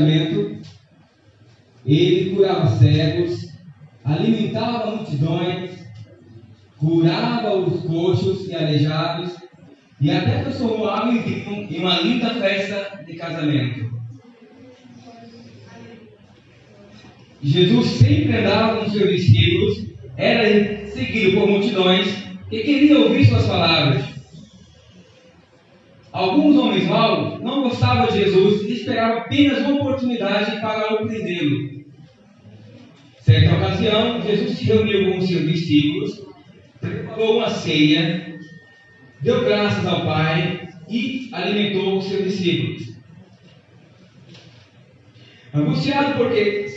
casamento, ele curava cegos, alimentava multidões, curava os coxos e aleijados, e até transformou água em vinho em uma linda festa de casamento. Jesus sempre andava com seus discípulos, era seguido por multidões que queriam ouvir suas palavras. Alguns homens maus não gostavam de Jesus e esperavam apenas uma oportunidade para o prendê-lo. Certa ocasião, Jesus se reuniu com seus discípulos, preparou uma ceia, deu graças ao Pai e alimentou os seus discípulos. Angustiado porque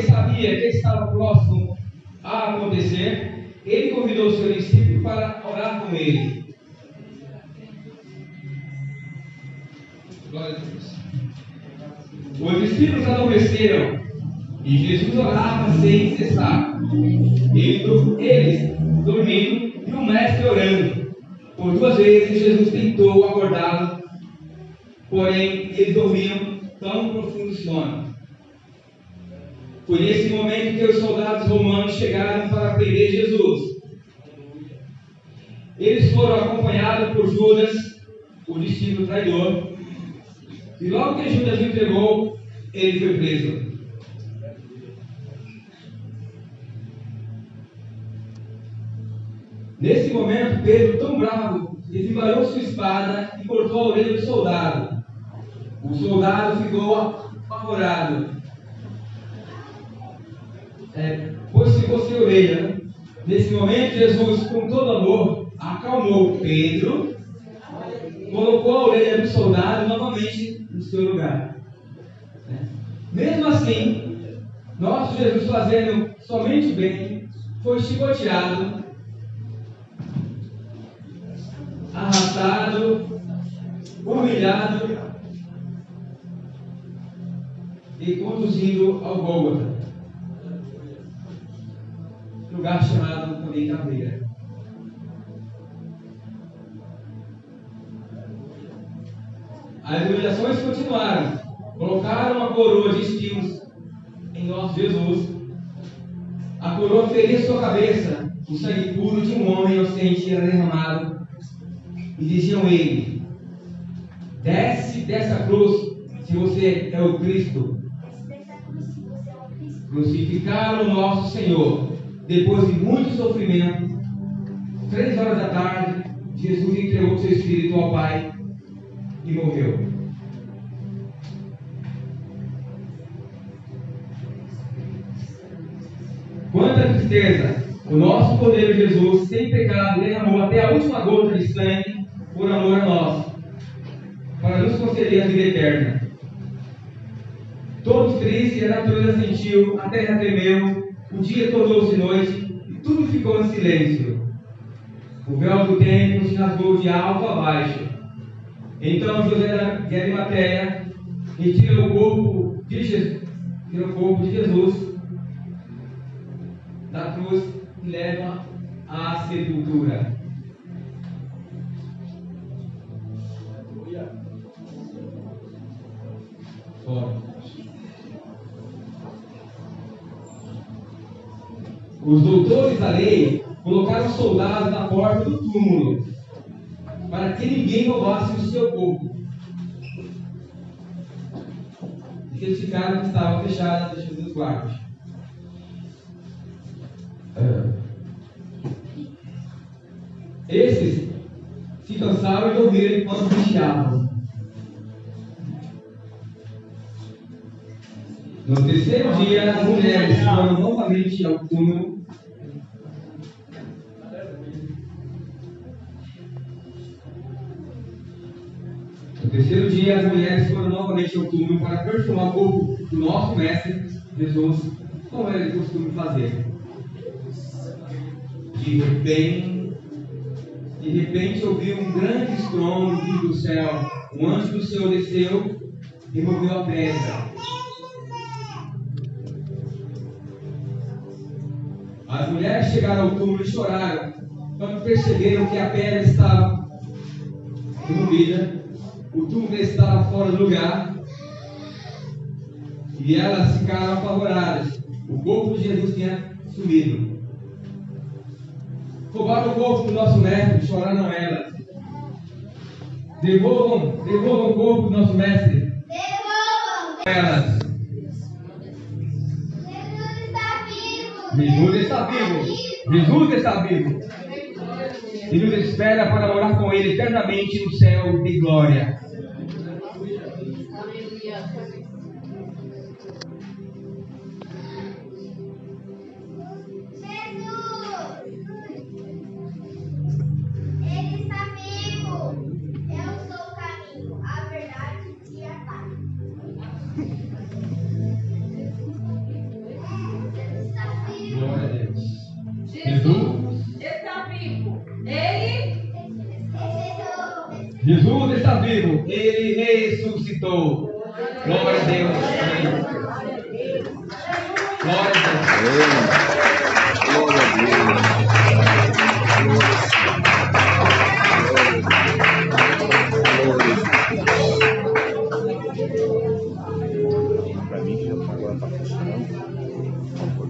sabia que estava próximo a acontecer, ele convidou o seu discípulo para orar com ele. Glória a Deus. Os discípulos adormeceram e Jesus orava sem cessar. Eles dormindo e o mestre orando. Por 2 vezes Jesus tentou acordá-lo, porém eles dormiam tão profundo sono. Foi nesse momento que os soldados romanos chegaram para prender Jesus. Eles foram acompanhados por Judas, o discípulo traidor, e logo que Judas o entregou, ele foi preso. Nesse momento, Pedro, tão bravo, desembanhou sua espada e cortou a orelha do soldado. O soldado ficou apavorado, pois ficou sem orelha, né? Nesse momento, Jesus, com todo amor, acalmou Pedro, colocou a orelha do soldado novamente no seu lugar. Mesmo assim, nosso Jesus, fazendo somente o bem, foi chicoteado, arrastado, humilhado e conduzido ao Gólgota, lugar chamado também Caveira. As humilhações continuaram. Colocaram uma coroa de espinhos em nosso Jesus. A coroa feria sua cabeça. O sangue puro de um homem inocente era derramado. E diziam a ele: desce dessa cruz, se você é o Cristo. Crucificaram o nosso Senhor. Depois de muito sofrimento, 3 horas da tarde, Jesus entregou seu espírito ao Pai e morreu. Quanta tristeza! O nosso Cordeiro Jesus, sem pecado, derramou até a última gota de sangue por amor a nós, para nos conceder a vida eterna. Todos tristes, a natureza sentiu, a terra tremeu, o dia tornou-se noite e tudo ficou em silêncio. O véu do templo se rasgou de alto a baixo. Então José de Arimateia retira o corpo de Jesus da cruz e leva à sepultura. Os doutores da lei colocaram soldados na porta do túmulo para que ninguém roubasse o seu corpo. E eles ficaram que estava fechada, deixando os guardas. Esses se cansaram e dormiram enquanto vigiavam. No terceiro dia, as mulheres foram novamente ao túmulo. No terceiro dia, as mulheres foram novamente ao túmulo para perfumar o corpo do nosso mestre Jesus, como era de costume fazer. De repente ouviu um grande estrondo vindo do céu. Um anjo do Senhor desceu e moveu a pedra. As mulheres chegaram ao túmulo e choraram, quando perceberam que a pedra estava removida. o túmulo estava fora do lugar e elas ficaram apavoradas. O corpo de Jesus tinha sumido. Roubaram o corpo do nosso mestre, choraram elas. Devolvam o corpo do nosso mestre. Devolvam elas. Jesus está vivo. Jesus está vivo. E nos espera para morar com Ele eternamente no céu de glória. Jesus está vivo, Ele ressuscitou. Glória a Deus. Glória a Deus. Glória a Para mim, que agora está funcionando, por favor.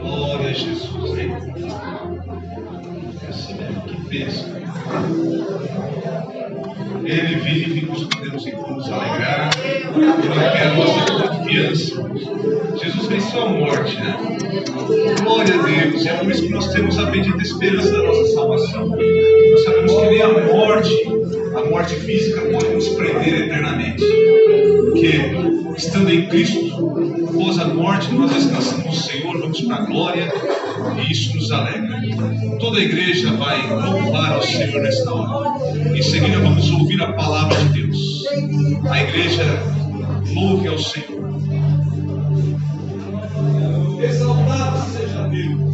Glória a Jesus, hein? Esse mesmo que fez. Ele vive e nós podemos nos alegrar. Ele quer a nossa confiança. Jesus venceu a morte, né? Glória a Deus. É por isso que nós temos a bendita esperança da nossa salvação. Nós sabemos que nem a morte física, pode nos prender eternamente. Porque, estando em Cristo, após a morte, nós descansamos no Senhor, vamos para a glória, e isso nos alegra. Toda a igreja vai louvar ao Senhor nesta hora. Em seguida, vamos ouvir a palavra de Deus. A igreja louve ao Senhor. Exaltado seja Deus.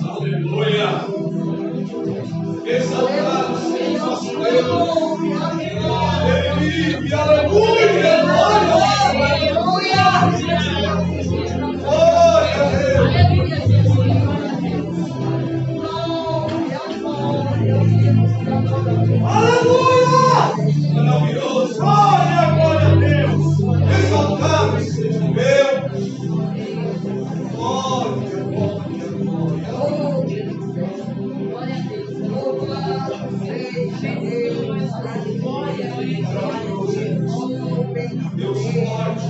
Aleluia. Exaltado seja nosso Deus. Ele vive, aleluia. Aleluia. Glória a Deus. Aleluia. Maravilhoso. Glória a Deus. Exaltado seja Deus. Glória. Deus forte.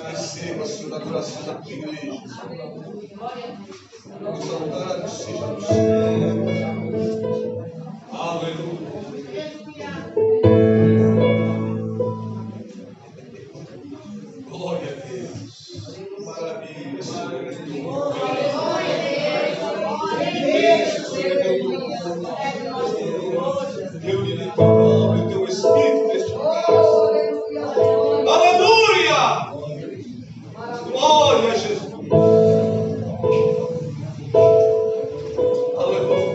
Receba, Senhor, da adoração da tua igreja. Exaltado seja o Senhor. Aleluia. Glória a Deus. Maravilha, Senhor. Reúne em teu nome o teu Espírito neste lugar. Aleluia! Glória a Jesus. Aleluia.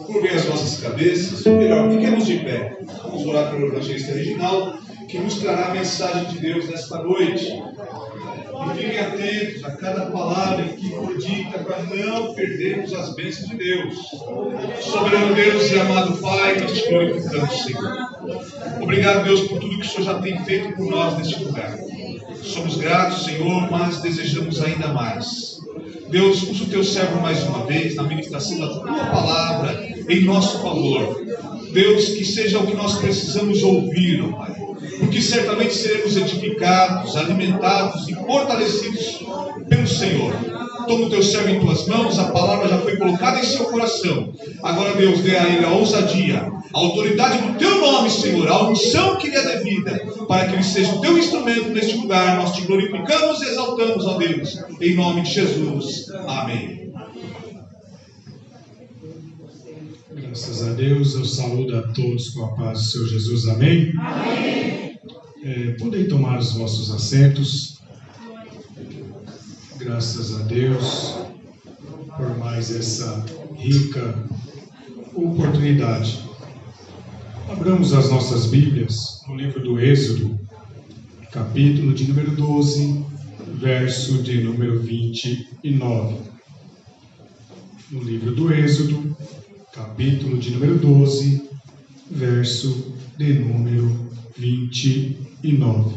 Curvem as nossas cabeças, ou melhor, fiquemos de pé. Vamos orar pelo evangelista Reginaldo, que nos trará a mensagem de Deus nesta noite. E fiquem atentos a cada palavra que for dita para não perdermos as bênçãos de Deus. Soberano Deus e amado Pai, nós te glorificamos, Senhor. Obrigado, Deus, por tudo que o Senhor já tem feito por nós neste lugar. Somos gratos, Senhor, mas desejamos ainda mais. Deus, usa o teu servo mais uma vez na ministração da tua palavra em nosso favor. Deus, que seja o que nós precisamos ouvir, ó Pai. Porque certamente seremos edificados, alimentados e fortalecidos pelo Senhor. Toma o teu servo em tuas mãos, a palavra já foi colocada em seu coração. Agora, Deus, dê a ele a ousadia, a autoridade do teu nome, Senhor, a unção que lhe é devida, para que ele seja o teu instrumento neste lugar. Nós te glorificamos e exaltamos, ó Deus, em nome de Jesus. Amém. Graças a Deus, eu saúdo a todos com a paz do Senhor Jesus. Amém? Amém. Podem tomar os vossos assentos. Graças a Deus por mais essa rica oportunidade. Abramos as nossas Bíblias no livro do Êxodo, capítulo de número 12, verso de número 29. No livro do Êxodo, capítulo de número 12, verso de número 29.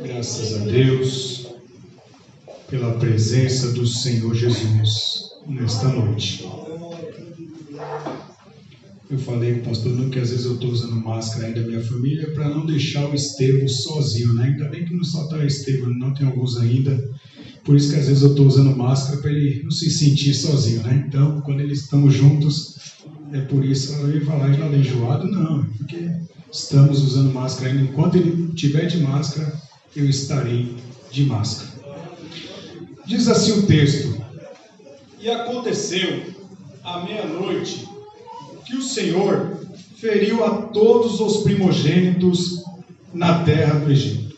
Graças a Deus pela presença do Senhor Jesus nesta noite. Eu falei com o pastor Nuno que às vezes eu estou usando máscara aí da minha família para não deixar o Estevão sozinho, né? Ainda bem que não só está o Estevão, não tem alguns ainda. Por isso que às vezes eu estou usando máscara para ele não se sentir sozinho, né? Então, quando eles estão juntos, é por isso eu ia falar de nada enjoado, não. Porque estamos usando máscara ainda. Enquanto ele estiver de máscara, eu estarei de máscara. Diz assim o texto: e aconteceu à meia-noite que o Senhor feriu a todos os primogênitos na terra do Egito,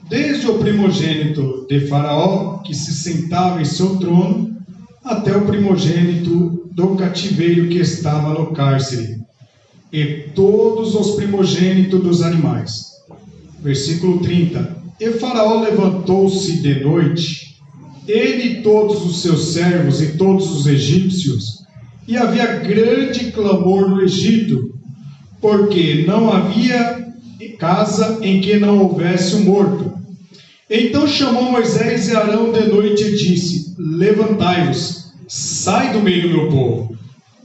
desde o primogênito de Faraó, que se sentava em seu trono, até o primogênito do cativeiro que estava no cárcere, e todos os primogênitos dos animais. Versículo 30. E Faraó levantou-se de noite, ele e todos os seus servos e todos os egípcios, e havia grande clamor no Egito, porque não havia casa em que não houvesse um morto. Então chamou Moisés e Arão de noite e disse: levantai-vos, sai do meio do meu povo,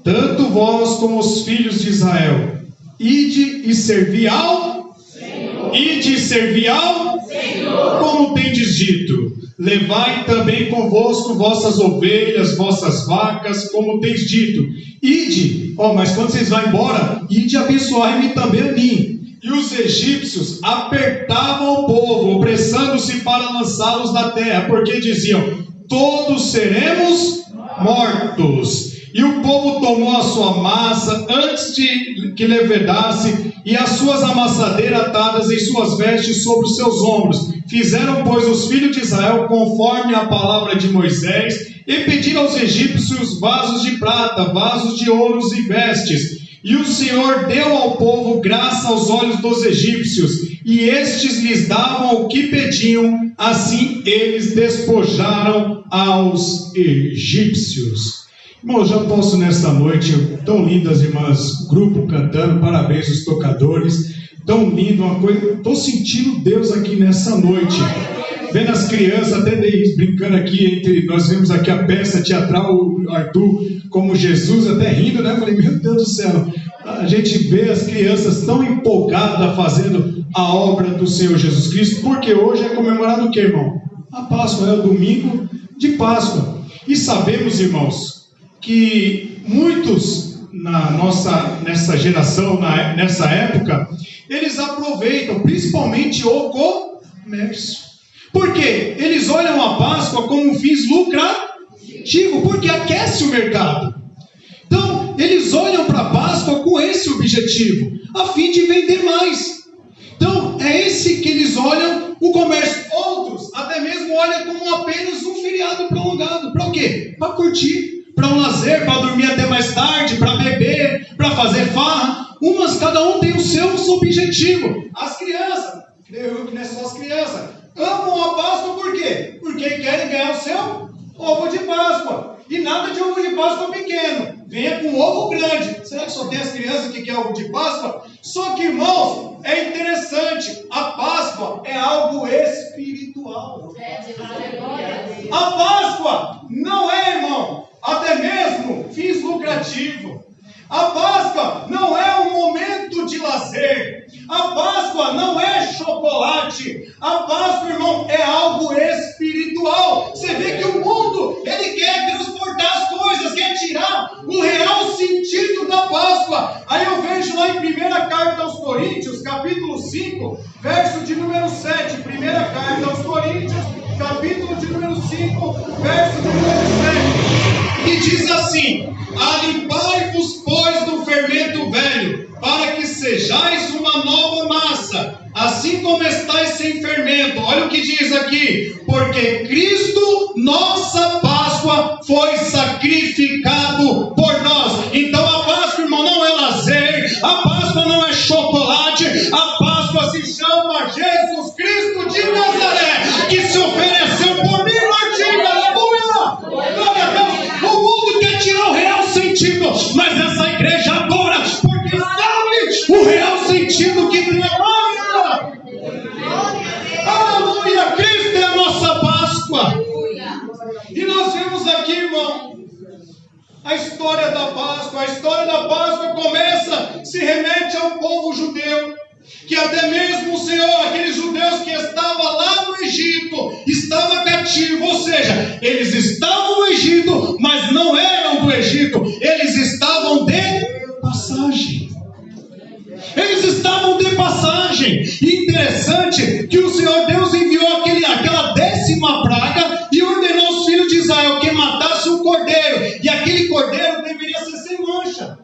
tanto vós como os filhos de Israel, ide e servi ao Senhor. Ide e servi ao Senhor, como tendes dito. Levai também convosco vossas ovelhas, vossas vacas, como tens dito. Ide, mas quando vocês vão embora, ide abençoai-me também a mim. E os egípcios apertavam o povo, opressando-se para lançá-los na terra, porque diziam: todos seremos mortos. E o povo tomou a sua massa antes de que levedasse, e as suas amassadeiras atadas em suas vestes sobre os seus ombros. Fizeram, pois, os filhos de Israel conforme a palavra de Moisés, e pediram aos egípcios vasos de prata, vasos de ouros e vestes. E o Senhor deu ao povo graça aos olhos dos egípcios, e estes lhes davam o que pediam, assim eles despojaram aos egípcios. Irmão, já posso nesta noite, tão lindas irmãs, grupo cantando, parabéns aos tocadores, tão lindo, uma coisa, estou sentindo Deus aqui nessa noite, vendo as crianças, até brincando aqui, nós vemos aqui a peça teatral, o Arthur como Jesus, até rindo, né? Eu falei, meu Deus do céu, a gente vê as crianças tão empolgadas fazendo a obra do Senhor Jesus Cristo, porque hoje é comemorado o que, irmão? A Páscoa, é o domingo de Páscoa, e sabemos, irmãos, que muitos nessa geração, nessa época, eles aproveitam principalmente o comércio. Por quê? Eles olham a Páscoa como um fim lucrativo, porque aquece o mercado. Então, eles olham para a Páscoa com esse objetivo, a fim de vender mais. Então, é esse que eles olham o comércio. Outros até mesmo olham como apenas um feriado prolongado. Para o quê? Para curtir. Para um lazer, para dormir até mais tarde, para beber, para fazer farra. Cada um tem o seu objetivo. As crianças, creio que não é só as crianças, amam a Páscoa por quê? Porque querem ganhar o seu ovo de Páscoa. E nada de ovo de Páscoa pequeno. Venha com ovo grande. Será que só tem as crianças que querem ovo de Páscoa? Só que, irmãos, é interessante. A Páscoa é algo espiritual. A Páscoa não é, irmão, até mesmo fins lucrativos. A Páscoa não é um momento de lazer. A Páscoa não é chocolate. A Páscoa, irmão, é algo espiritual. Você vê que o mundo, ele quer transportar as coisas, quer tirar o real sentido da Páscoa. Aí eu vejo lá em 1ª Carta aos Coríntios, capítulo 5, verso de número 7. 1ª Carta aos Coríntios, capítulo de número 5, verso de número 7. E diz assim: alimpai-vos, pois, do fermento velho, para que sejais uma nova massa, assim como estáis sem fermento. Olha o que diz aqui: porque Cristo, nossa Páscoa, foi sacrificado por nós. Então a Páscoa, irmão, não é lazer, a Páscoa não é chocolate, a Páscoa se chama Jesus Cristo de Nazaré, que se ofereceu por mim, Martinho, aleluia! Glória a Deus! O mundo quer tirar o real sentido, mas essa igreja adora, porque sabe o real sentido que tem a Páscoa. Aleluia! Cristo é a nossa Páscoa. E nós vemos aqui, irmão, A história da Páscoa começa, se remete ao povo judeu, que até mesmo o Senhor, aqueles judeus que estavam lá no Egito, estavam cativos, ou seja, eles estavam no Egito, mas não eram do Egito, eles estavam de passagem. Eles estavam de passagem. E interessante que o Senhor Deus enviou aquela 10ª praga e ordenou aos filhos de Israel que matasse um cordeiro. E aquele cordeiro deveria ser sem mancha,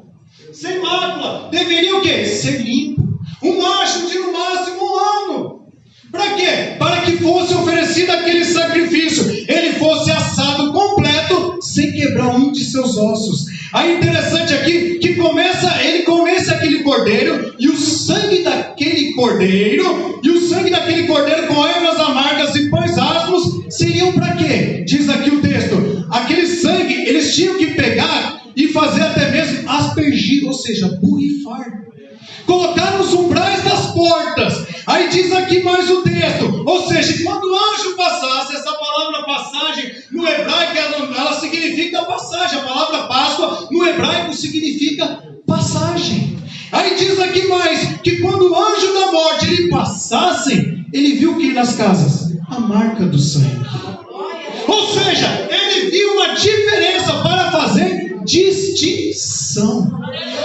sem mácula. Deveria o quê? Ser limpo. Um macho de no máximo 1 ano. Para quê? Para que fosse oferecido aquele sacrifício, ele fosse assado completo, sem quebrar um de seus ossos. Aí interessante aqui que ele começa aquele cordeiro, e o sangue daquele cordeiro com ervas amargas e pães asmos seriam para quê? Diz aqui o texto, aquele sangue eles tinham que pegar e fazer até mesmo aspergir, ou seja, borrifar, colocar nos umbrais das portas. Aí diz aqui mais o texto, ou seja, quando o anjo passasse, essa palavra passagem no hebraico ela significa passagem. A palavra Páscoa no hebraico significa passagem. Aí diz aqui mais que quando o anjo da morte ele passasse, ele viu que nas casas a marca do sangue, ou seja, ele viu uma diferença para fazer distinção.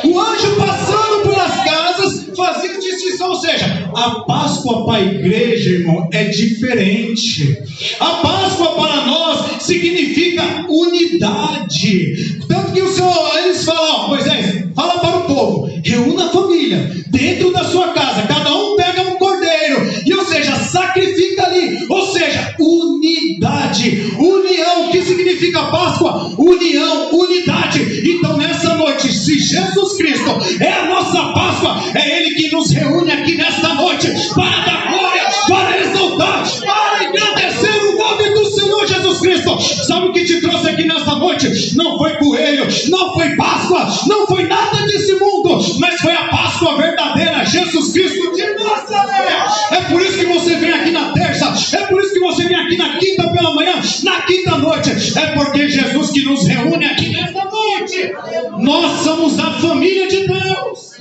O anjo passando pelas casas fazia distinção, ou seja, a Páscoa para a igreja, irmão, é diferente. A Páscoa para nós significa unidade. Tanto que o Senhor, eles falam, Moisés, fala para o povo, reúna a família dentro da sua casa, cada um pega um cordeiro, e ou seja, sacrifica ali, ou seja, unidade, união. O que significa Páscoa? União, unidade. Então nessa noite, se Jesus Cristo é a nossa Páscoa, é Ele que nos reúne aqui nesta noite, para dar glória, para exaltar, para engrandecer o nome do Senhor Jesus Cristo. Sabe o que te trouxe aqui nesta noite? Não foi coelho, não foi Páscoa, não foi nada desse mundo, mas foi a Páscoa verdadeira, Jesus Cristo de Nazaré. É por isso que você vem aqui na terça, é por isso que você vem aqui na quinta pela manhã, na quinta noite, é porque Jesus que nos reúne aqui nesta noite. Nós somos a família de Deus.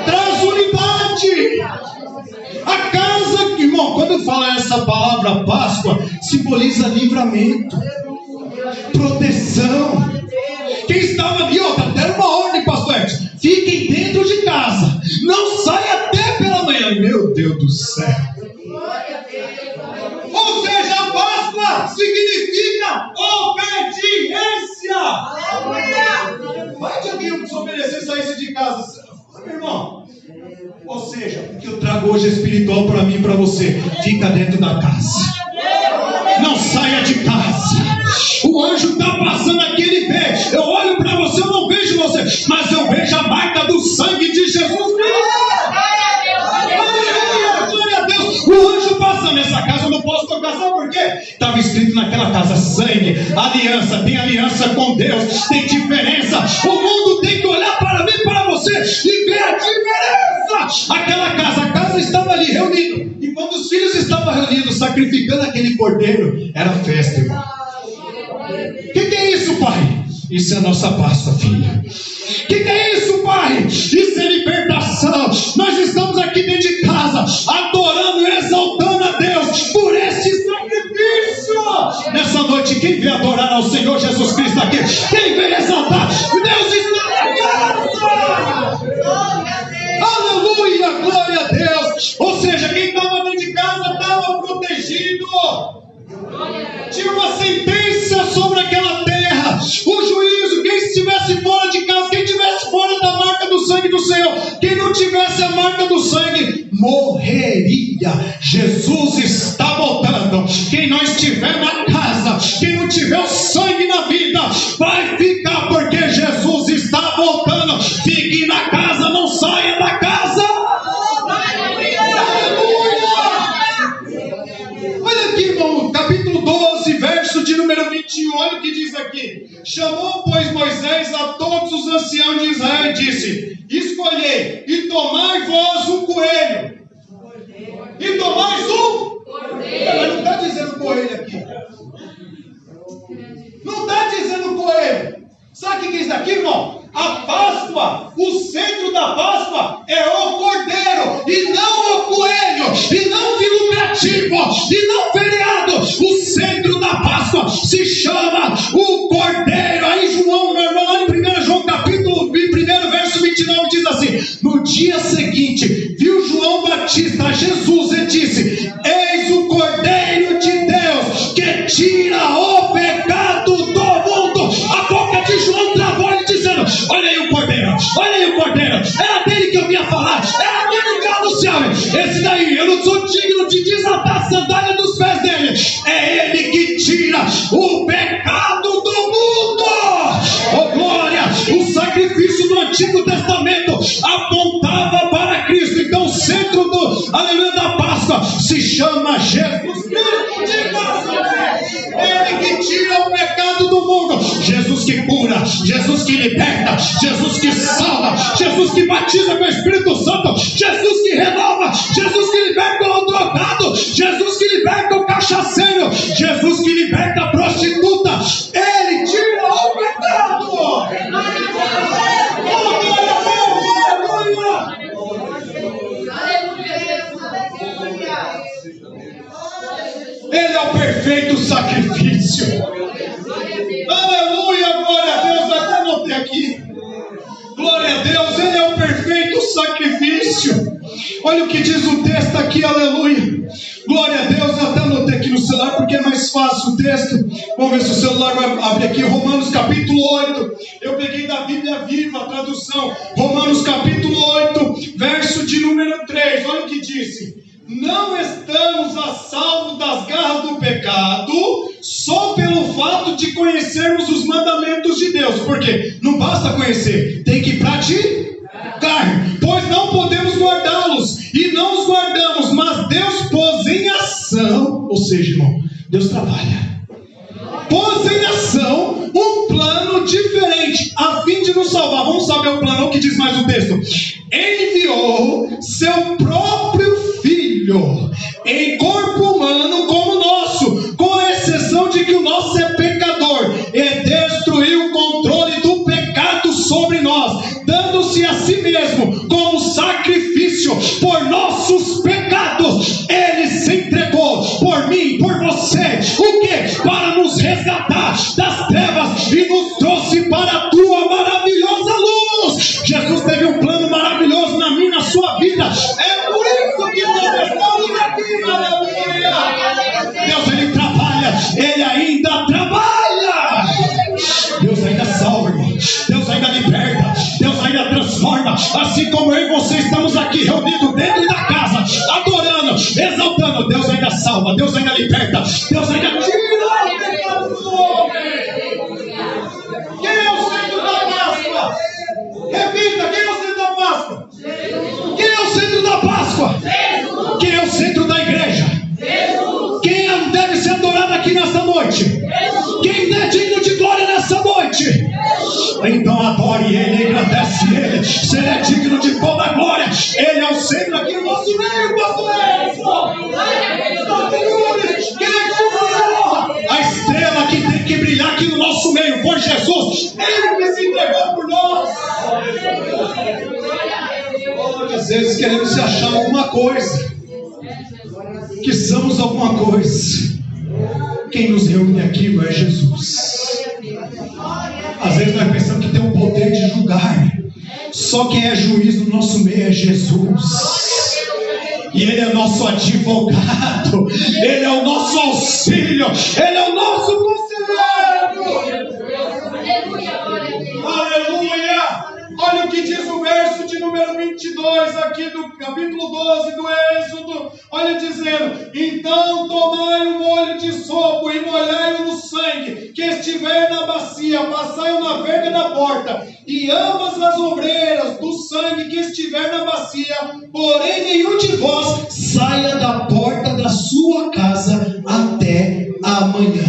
Traz unidade. A casa, irmão, quando fala essa palavra Páscoa, simboliza livramento, proteção. Quem estava ali, deram uma ordem, pastor Edson, fiquem dentro de casa, não saia até pela manhã. Meu Deus do céu. Ou seja, a Páscoa significa obediência. Vai que alguém desobedecer e saísse de casa, meu irmão. Ou seja, o que eu trago hoje é espiritual para mim e para você. Fica dentro da casa, não saia de casa. O anjo está passando aqui, ele vê. Eu olho para você, eu não vejo você, mas eu vejo a marca do sangue de Jesus Cristo. Glória a Deus. O anjo passa nessa casa, eu não posso tocar, sabe por quê? Estava escrito naquela casa sangue, aliança. Tem aliança com Deus, tem diferença. O mundo tem que olhar para mim, para você, e ver a diferença. Aquela casa, a casa estava ali reunida, e quando os filhos estavam reunidos sacrificando aquele cordeiro, era festa, irmão. O que é isso, pai? Isso é a nossa Páscoa, filha. O que é isso, pai? Isso é libertação. Nós estamos aqui dentro de casa, adorando e exaltando a Deus por este sacrifício. Nessa noite, quem vem adorar ao Senhor Jesus Cristo aqui? Quem vem exaltar? Deus está na casa. Aleluia, glória a Deus. Ou seja, quem estava dentro de casa estava protegido. Tinha uma sentença sobre aquela terra, o juízo. Quem estivesse fora de casa, quem estivesse fora da marca do sangue do Senhor, quem não tivesse a marca do sangue, morreria. Jesus está voltando. Quem não estiver na casa, quem não tiver o sangue na vida, vai ficar, porque Jesus está voltando. Fique na casa, não saia da casa. Olha aqui, irmão, capítulo 12, verso de número 21, olha o que diz aqui. Chamou, pois, Moisés a todos os anciãos de Israel e disse: escolhei e tomai vós um coelho. E tomais um cordeiro. Mas não está dizendo coelho aqui. Não está dizendo coelho. Páscoa é o cordeiro, e não o coelho, e não fim lucrativo, e não feriado. O centro da Páscoa se chama o cordeiro. Aí João, meu irmão, lá em 1 João capítulo 1, verso 29, diz assim: no dia seguinte, viu João Batista Jesus e disse: eis o cordeiro de Deus que tira o pecado do mundo. A boca de João travou ele dizendo: olha aí o cordeiro, olha aí o cordeiro. Era dele que eu vinha falar, era dele que eu anunciava. Esse daí, eu não sou digno de desatar a sandália dos pés dele. É ele que tira o pecado do mundo. Oh glória! O sacrifício do Antigo Testamento apontava para Cristo. Então o centro do aleluia da Páscoa se chama Jesus Cristo. Ele que tira o pecado do mundo. Jesus que cura, Jesus que liberta, Jesus que salva, Jesus que batiza com o Espírito Santo, Jesus que renova, Jesus que liberta o drogado, Jesus que liberta o cachaceiro, Jesus que liberta a prostituta. Ele tira o pecado. Ele é o perfeito sacrifício. Aleluia, glória a Deus. Até anotei aqui. Glória a Deus, ele é o perfeito sacrifício. Olha o que diz o texto aqui, aleluia. Glória a Deus, eu até anotei aqui no celular porque é mais fácil o texto. Vamos ver se o celular vai abrir aqui. Romanos capítulo 8. Eu peguei da Bíblia Viva, a tradução. Romanos capítulo 8, verso de número 3. Olha o que disse: não estamos a salvo das garras do pecado só pelo fato de conhecermos os mandamentos de Deus. Porque não basta conhecer, tem que praticar. Pois não podemos guardá-los e não os guardamos, mas Deus pôs em ação, ou seja, irmão, Deus trabalha, pôs em ação um plano diferente a fim de nos salvar. Vamos saber o plano, o que diz mais o texto: enviou seu próprio Filho em corpo humano como o nosso, com exceção de que o nosso é pecador, e destruiu o controle do pecado sobre nós, dando-se a si mesmo como sacrifício por nossos pecados. Ele se entregou por mim, por você, o que? Para nos resgatar das trevas e nos trouxe para a tua maravilhosa luz. Jesus teve um plano maravilhoso na minha, na sua vida. É por isso que nós estamos aqui, aleluia. Deus, ele trabalha, ele ainda trabalha. Deus ainda salva, irmão. Deus ainda liberta, Deus ainda transforma. Assim como eu e você estamos aqui reunidos dentro da casa, adorando, exaltando, Deus ainda salva, Deus ainda liberta, Deus ainda tira o pecado do homem. Quem é o centro da Páscoa? Repita, quem é o centro da Páscoa? Quem é o centro da Páscoa? Quem é o centro da igreja? Quem deve ser adorado aqui nesta noite? Quem é digno de glória nessa noite? Então adore ele, engrandece ele. Se ele é digno de toda a glória, ele é o centro aqui no nosso meio, pastor Edson. Quem é digno de honra? A estrela que tem que brilhar aqui no nosso meio foi Jesus. Ele que se entregou por nós. Às vezes queremos se achar alguma coisa, que somos alguma coisa. Quem nos reúne aqui é Jesus. Às vezes nós pensamos que tem o poder de julgar. Só quem é juiz no nosso meio é Jesus. E ele é nosso advogado, ele é o nosso auxílio, ele é o nosso conselheiro. Aleluia! Olha o que diz o verso de número 22 aqui do capítulo 12 do Êxodo. Olha dizendo: então tomai um molho de sopo e molhai-o no sangue que estiver na bacia, passai-o na verga da porta, e ambas as ombreiras do sangue que estiver na bacia, porém nenhum de vós saia da porta da sua casa até amanhã.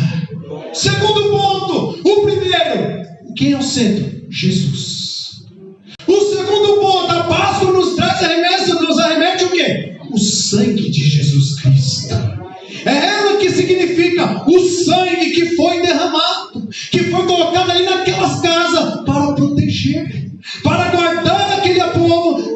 Segundo ponto, o primeiro, quem é o centro? Jesus. O segundo ponto, a Páscoa nos arremete o quê? O sangue de Jesus Cristo. É ela que significa o sangue que foi derramado, que foi colocado ali naquelas casas para proteger, para guardar aquele povo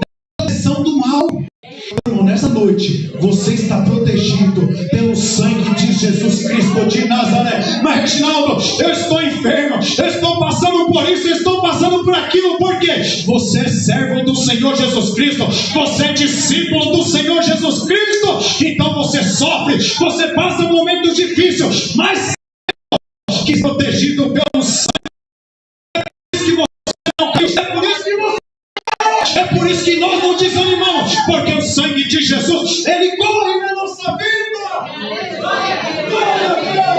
Você está protegido pelo sangue de Jesus Cristo de Nazaré. Mas Reginaldo, eu estou enfermo, eu estou passando por isso, eu estou passando por aquilo. Por quê? Você é servo do Senhor Jesus Cristo, você é discípulo do Senhor Jesus Cristo. Então você sofre, você passa momentos difíceis, mas que é protegido pelo sangue. É por isso que nós não desanimamos, porque o sangue de Jesus, ele corre na nossa vida. Glória a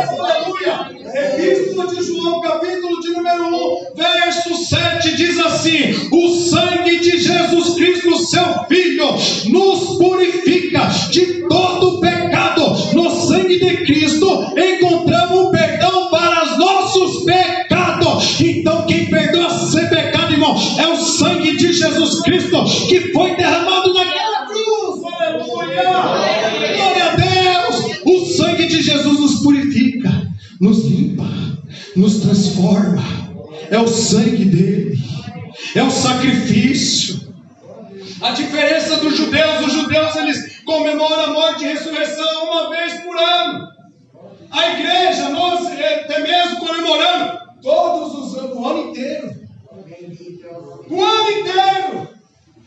Deus, aleluia. Epístola de João, capítulo de número 1, verso 7, diz assim: o sangue de Jesus Cristo, seu Filho, nos purifica de todo pecado. No sangue de Cristo encontramos perdão para os nossos pecados. Então quem perdoa seu pecado, irmão, é o sangue de Jesus Cristo que foi derramado naquela cruz. Aleluia! Glória a Deus! O sangue de Jesus nos purifica, nos limpa, nos transforma. É o sangue dele, é o sacrifício. A diferença dos judeus, os judeus eles comemoram a morte e ressurreição uma vez por ano. A igreja, nós até mesmo comemoramos todos os anos, o ano inteiro. O ano inteiro.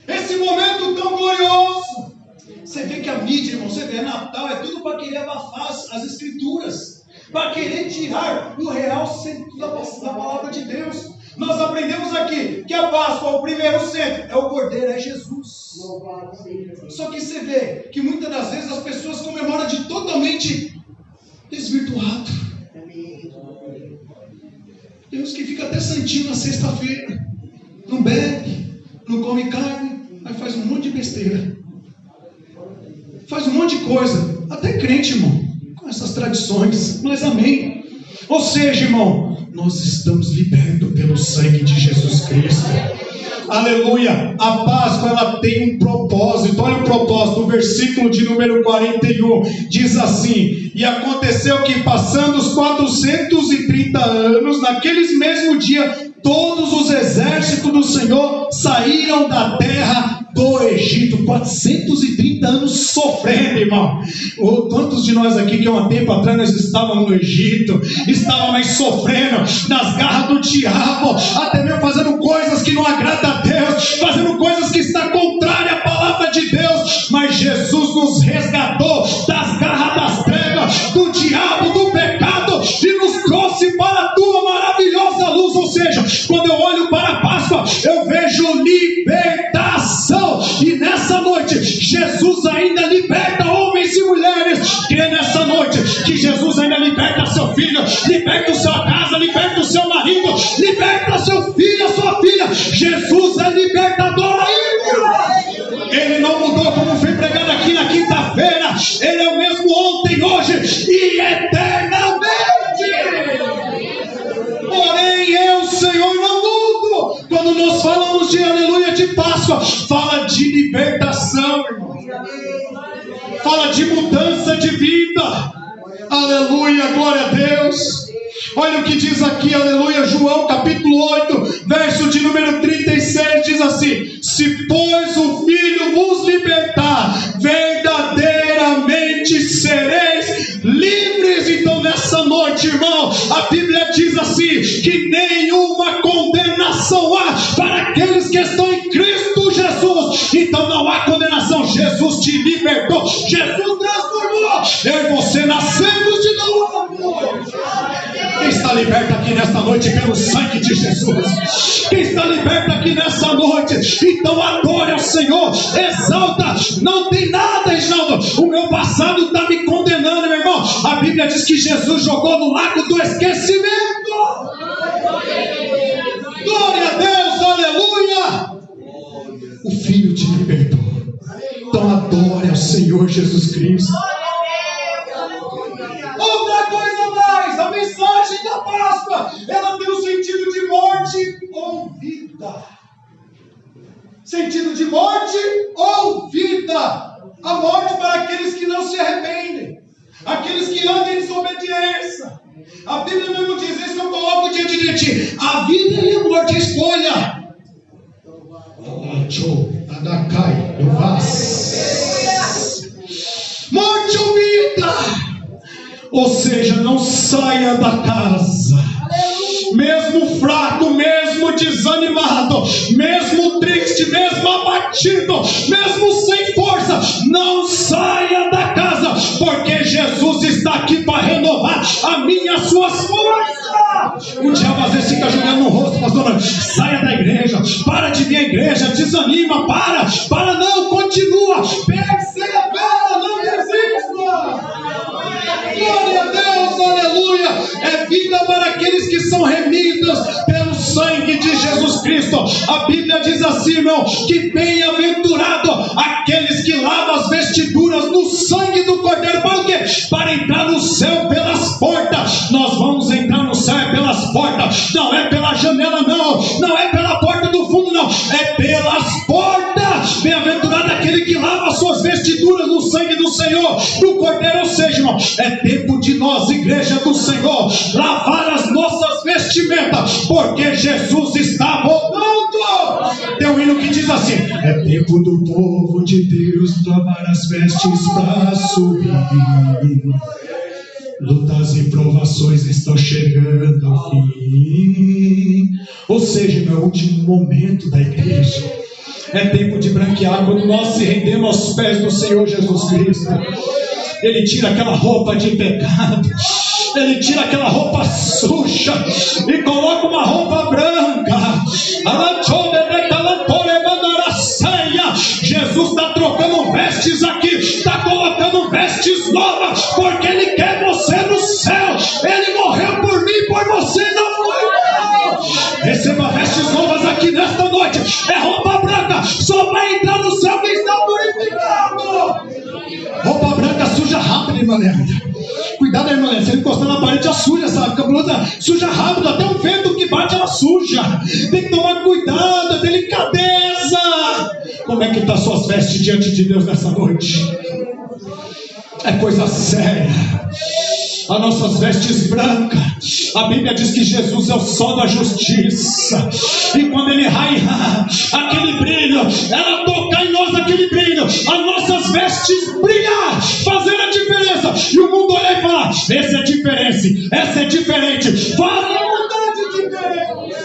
Esse momento tão glorioso. Você vê que a mídia, irmão, você vê Natal, é tudo para querer abafar as escrituras, para querer tirar o real centro da palavra de Deus. Nós aprendemos aqui que a Páscoa, o primeiro centro, é o Cordeiro, é Jesus. Só que você vê que muitas das vezes as pessoas comemoram de totalmente desvirtuado. Deus que fica até santinho na sexta-feira, não bebe, não come carne, mas faz um monte de besteira, faz um monte de coisa, até crente, irmão, com essas tradições, mas amém. Ou seja, irmão, nós estamos libertos pelo sangue de Jesus Cristo. Aleluia. A Páscoa ela tem um propósito. Olha o propósito, o versículo de número 41 diz assim: e aconteceu que passando os 430 anos, naqueles mesmos dias, todos os exércitos do Senhor saíram da terra do Egito. 430 anos sofrendo, irmão. Quantos de nós aqui que há um tempo atrás nós estávamos no Egito, estávamos sofrendo nas garras do diabo, até mesmo fazendo coisas que não agradam a Deus, fazendo coisas que estão contrárias à palavra de Deus, mas Jesus nos resgatou das garras das trevas, do diabo, do pecado, e nos trouxe para a tua maravilhosa luz. Ou seja, quando eu olho para a Páscoa, eu vejo libertação. E nessa noite, Jesus ainda liberta homens e mulheres. Crê nessa noite que Jesus ainda liberta seu filho, liberta a sua casa, liberta o seu marido, liberta seu filho, a sua filha. Jesus é libertador ainda. Ele não mudou, como foi pregado aqui na quinta-feira. Ele é o mesmo ontem, hoje e eternamente. Porém, eu, Senhor, não mudo. Quando nós falamos de aleluia de Páscoa, fala de libertação, irmão. Fala de mudança de vida. Aleluia, glória a Deus. Olha o que diz aqui, aleluia, João capítulo 8, verso de número 36, diz assim: se pois o Filho vos libertar, verdadeiramente sereis livres. Então nessa noite, irmão, a Bíblia diz assim, que nenhuma condenação há para aqueles que estão em Cristo Jesus. Então não há condenação. Jesus te libertou, Jesus transformou. Eu e você nascemos de novo. Quem está liberto aqui nesta noite pelo sangue de Jesus? Quem está liberto aqui nessa noite? Então adore ao Senhor, exalta. Não tem nada, Reginaldo, o meu passado está me condenando, meu irmão. A Bíblia diz que Jesus jogou no lago do esquecimento. Glória a Deus, aleluia. O Filho te libertou. Então adore ao Senhor Jesus Cristo. Outra coisa mais, a mensagem da Páscoa, ela tem o sentido de morte ou vida. Sentido de morte ou vida. A morte para aqueles que não se arrependem, aqueles que andam em desobediência. A Bíblia mesmo diz isso, que eu coloco diante de ti: a vida e a morte, a escolha. vida. Ou seja, não saia da casa. Mesmo fraco, mesmo desanimado, mesmo triste, mesmo abatido, mesmo sem força, não saia da casa, porque Jesus está aqui para renovar a minha e as suas forças. O diabo às vezes fica jogando no rosto, pastor, saia da igreja, para de vir à igreja, desanima, para não, continua, persevera, não desista. Glória a Deus, aleluia. É vida para aqueles que são remidos pelo sangue de Jesus Cristo. A Bíblia diz assim, irmão, que bem-aventurado aqueles que lavam as vestiduras no sangue do Cordeiro. Para o quê? Para entrar no céu pelas portas. Nós vamos entrar no céu pelas portas. Não é pela janela, não é pela porta do fundo, não, é pelas portas. Bem-aventurado aquele que lava as suas vestiduras no sangue do Senhor, do Cordeiro. Ou seja, irmão, é tempo de nós, igreja do Senhor, lavar as nossas vestimentas, porque Jesus está voltando. Tem um hino que diz assim: é tempo do povo de Deus lavar as vestes para subir. Lutas e provações estão chegando ao fim. Ou seja, no último momento da igreja, é tempo de branquear. Quando nós se rendemos aos pés do Senhor Jesus Cristo, Ele tira aquela roupa de pecado, Ele tira aquela roupa suja e coloca uma roupa branca. Jesus está trocando vestes aqui, está colocando vestes novas, porque Ele quer você no céu. Ele morreu por mim e por você, não foi? Receba vestes novas aqui nesta noite. É roupa branca, só vai entrar no céu quem está purificado. Roupa branca suja rápido, irmã Leandra. Cuidado, irmã Leandra, se ele encostar na parede já suja, sabe? A blusa suja rápido, até um vento que bate ela suja. Tem que tomar cuidado, delicadeza. Como é que estão suas vestes diante de Deus nessa noite? É coisa séria. As nossas vestes brancas, a Bíblia diz que Jesus é o sol da justiça, e quando Ele raia, aquele brilho, ela tocar em nós aquele brilho, as nossas vestes brilhar, fazer a diferença, e o mundo olhar e falar: esse é diferente, essa é diferente, faz a vontade diferente.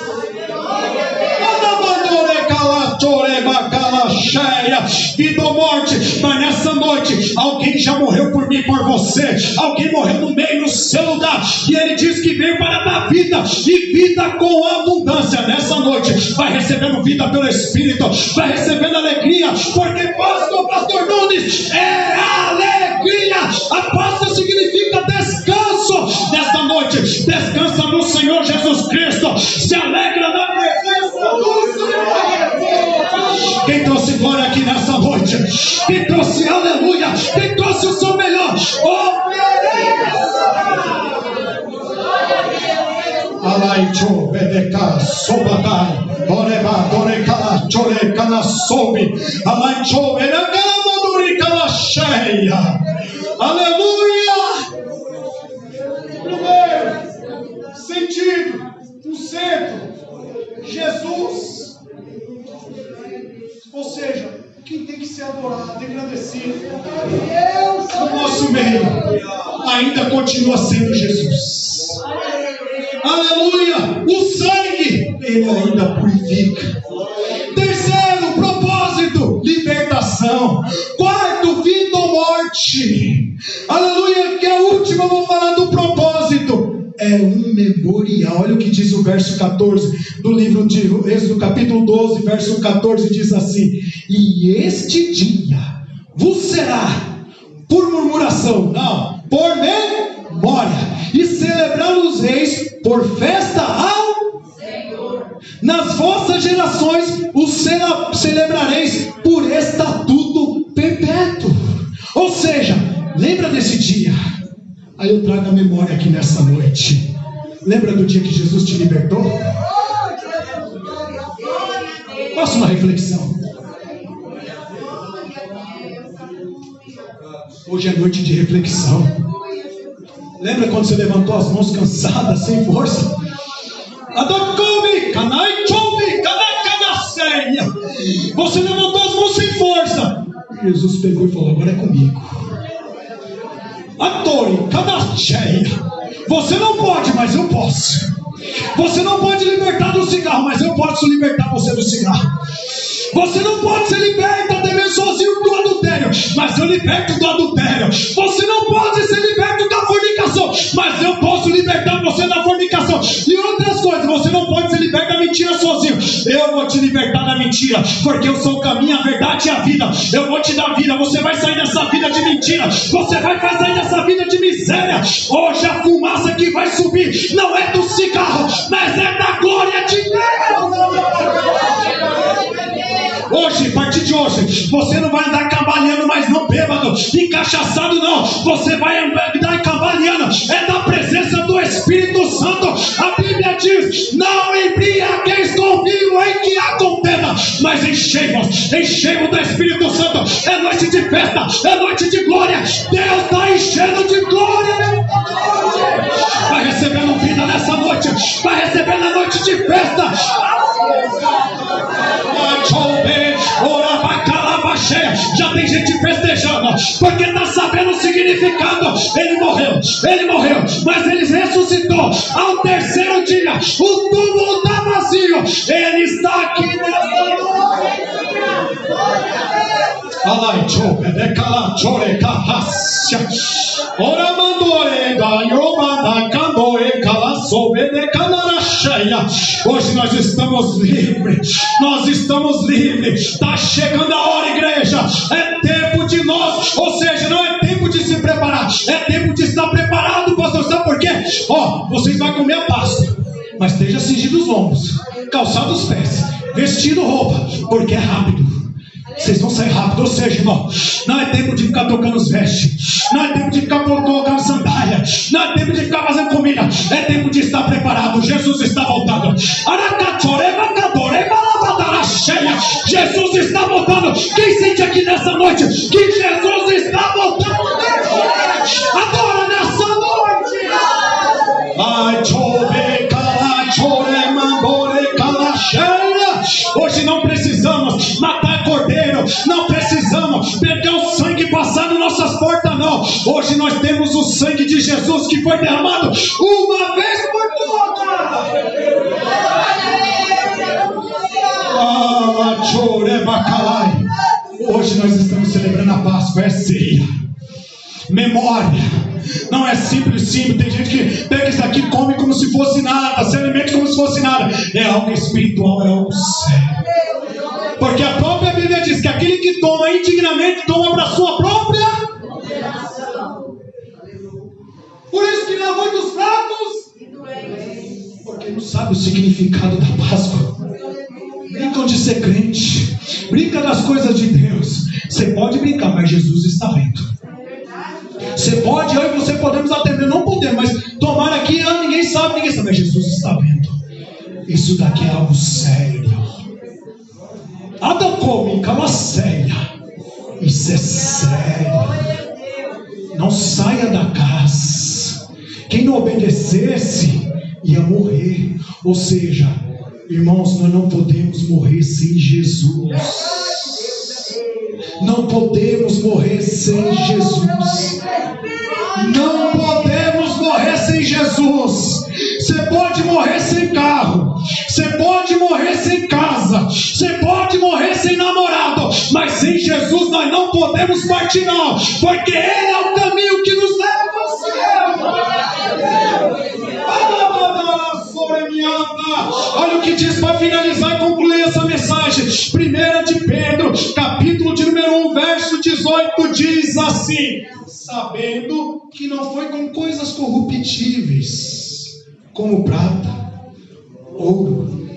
Vida ou morte, mas nessa noite alguém já morreu por mim e por você. Alguém morreu no meio, no seu lugar, e Ele diz que veio para dar vida, e vida com abundância. Nessa noite vai recebendo vida pelo Espírito, vai recebendo alegria, porque pastor Nunes, é alegria. A Páscoa significa descanso. Nesta noite, descansa no Senhor Jesus Cristo, se alegra na presença do Senhor. Quem trouxe glória aqui nessa noite? Quem trouxe aleluia? Quem trouxe o seu melhor? Alaicho, Bedeca, Sobatai, Oreba, Dorecala, Chorecana, Sobe, Alaicho, Bedeca, Moduricala, cheia. Aleluia! Primeiro sentido, o centro, Jesus. Ou seja, quem tem que ser adorado, engrandecido no nosso meio ainda continua sendo Jesus. Aleluia! O sangue, Ele ainda purifica. Terceiro, propósito, libertação. Quarto, vida ou morte. Aleluia! Que a última eu vou falar do propósito. É um memorial. Olha o que diz o verso 14 do livro de Êxodo, capítulo 12, verso 14, diz assim: e este dia vos será por murmuração, não, por memória, e celebrar-los-eis por festa ao Senhor. Nas vossas gerações os celebrareis por estatuto perpétuo. Ou seja, lembra desse dia. Aí eu trago a memória aqui nessa noite. Lembra do dia que Jesus te libertou? Faça uma reflexão. Hoje é noite de reflexão. Lembra quando você levantou as mãos cansadas, sem força? Você levantou as mãos sem força. Jesus pegou e falou: agora é comigo. Adore, cada cheia. Você não pode, mas eu posso. Você não pode libertar do cigarro, mas eu posso libertar você do cigarro. Você não pode ser liberto até mesmo sozinho do adultério, mas eu liberto do adultério. Você não pode ser liberto da fornicação, mas eu posso libertar você da fornicação. E outras coisas, você não pode ser liberto da mentira sozinho. Eu vou te libertar da mentira, porque eu sou o caminho, a verdade e a vida. Eu vou te dar vida, você vai sair dessa vida de mentira. Você vai sair dessa vida de miséria. Hoje a fumaça que vai subir não é do cigarro, mas é da glória de Deus. Hoje, a partir de hoje, você não vai andar cambaleando, mas não bêbado, encachaçado não. Você vai andar cambaleando, é da presença do Espírito Santo. A Bíblia diz: não embriagueis com vinho em que há contenda, mas enchei-vos do Espírito Santo. É noite de festa, é noite de glória. Deus está enchendo de glória. Vai recebendo vida nessa noite, vai recebendo a noite de festa. Já tem gente festejando, porque está sabendo o significado. Ele morreu, mas ele ressuscitou ao terceiro dia. O túmulo está vazio, ele está aqui nessa noite. Hoje nós estamos livres. Está chegando a hora, igreja. É tempo de nós, ou seja, não é tempo de se preparar, é tempo de estar preparado, pastor. Sabe por quê? Vocês vão comer a Páscoa, mas esteja cingido os ombros, calçado os pés, vestido roupa, porque é rápido. Vocês vão sair rápido, ou seja, irmão, não é tempo de ficar tocando os vestes, não é tempo de ficar colocando sandália, não é tempo de ficar fazendo comida, é tempo de estar preparado. Jesus está voltando. Jesus está voltando. Quem sente aqui nessa noite que Jesus está voltando? Adora nessa noite. Hoje não precisamos matar cordeiro, não precisamos pegar o sangue e passar nas nossas portas, não. Hoje nós temos o sangue de Jesus que foi derramado uma vez por todas. Hoje nós estamos celebrando a Páscoa, é ceia, memória. Não é simples. Tem gente que pega isso aqui e come como se fosse nada, se alimenta como se fosse nada. É algo espiritual, é algo sério. Porque a própria Bíblia diz que aquele que toma indignamente toma para a sua própria. Por isso que lavou dos pratos, porque não sabe o significado da Páscoa. Brincam de ser crente, brinca das coisas de Deus. Você pode brincar, mas Jesus está vendo. Você pode, eu e você podemos atender, não podemos, mas tomar aqui, ninguém sabe, mas Jesus está vendo. Isso daqui é algo sério. Adacome, cala séria. Isso é sério. Não saia da casa. Quem não obedecesse ia morrer. Ou seja, irmãos, nós não podemos morrer sem Jesus. Não podemos morrer sem Jesus. Não podemos morrer sem Jesus. Você pode morrer sem carro, você pode morrer sem casa, você pode morrer sem namorado, mas sem Jesus nós não podemos partir, não, porque Ele é o caminho que nos leva ao céu. Olha o que diz para finalizar e concluir essa mensagem. 1 de Pedro, capítulo de número 1, verso 18, diz assim: sabendo que não foi com coisas corruptíveis, como prata, ouro,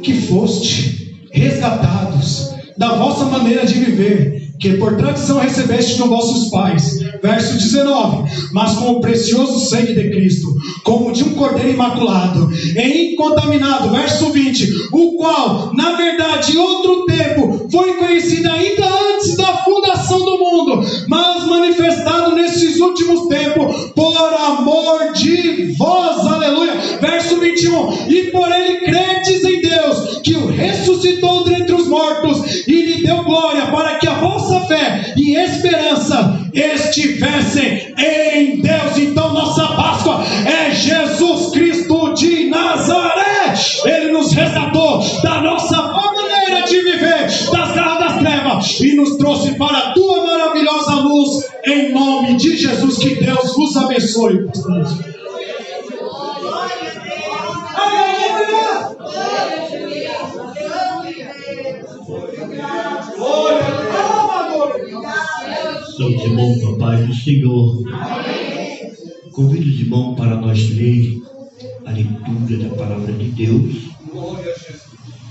que foste resgatados da vossa maneira de viver, que por tradição recebeste dos vossos pais. Verso 19: mas com o precioso sangue de Cristo, como de um cordeiro imaculado e incontaminado. Verso 20: o qual, na verdade, em outro tempo, foi conhecido ainda antes da fundação do mundo, mas manifestado nesses últimos tempos, por amor de vós. Aleluia. Verso 21: e por ele credes em Deus, que o ressuscitou dentre os mortos e lhe deu glória, para que a vossa fé e esperança estivessem em e nos trouxe para a tua maravilhosa luz, em nome de Jesus. Que Deus vos abençoe. Somos irmãos com a paz do Senhor. Convido os irmãos para nós ler a leitura da palavra de Deus,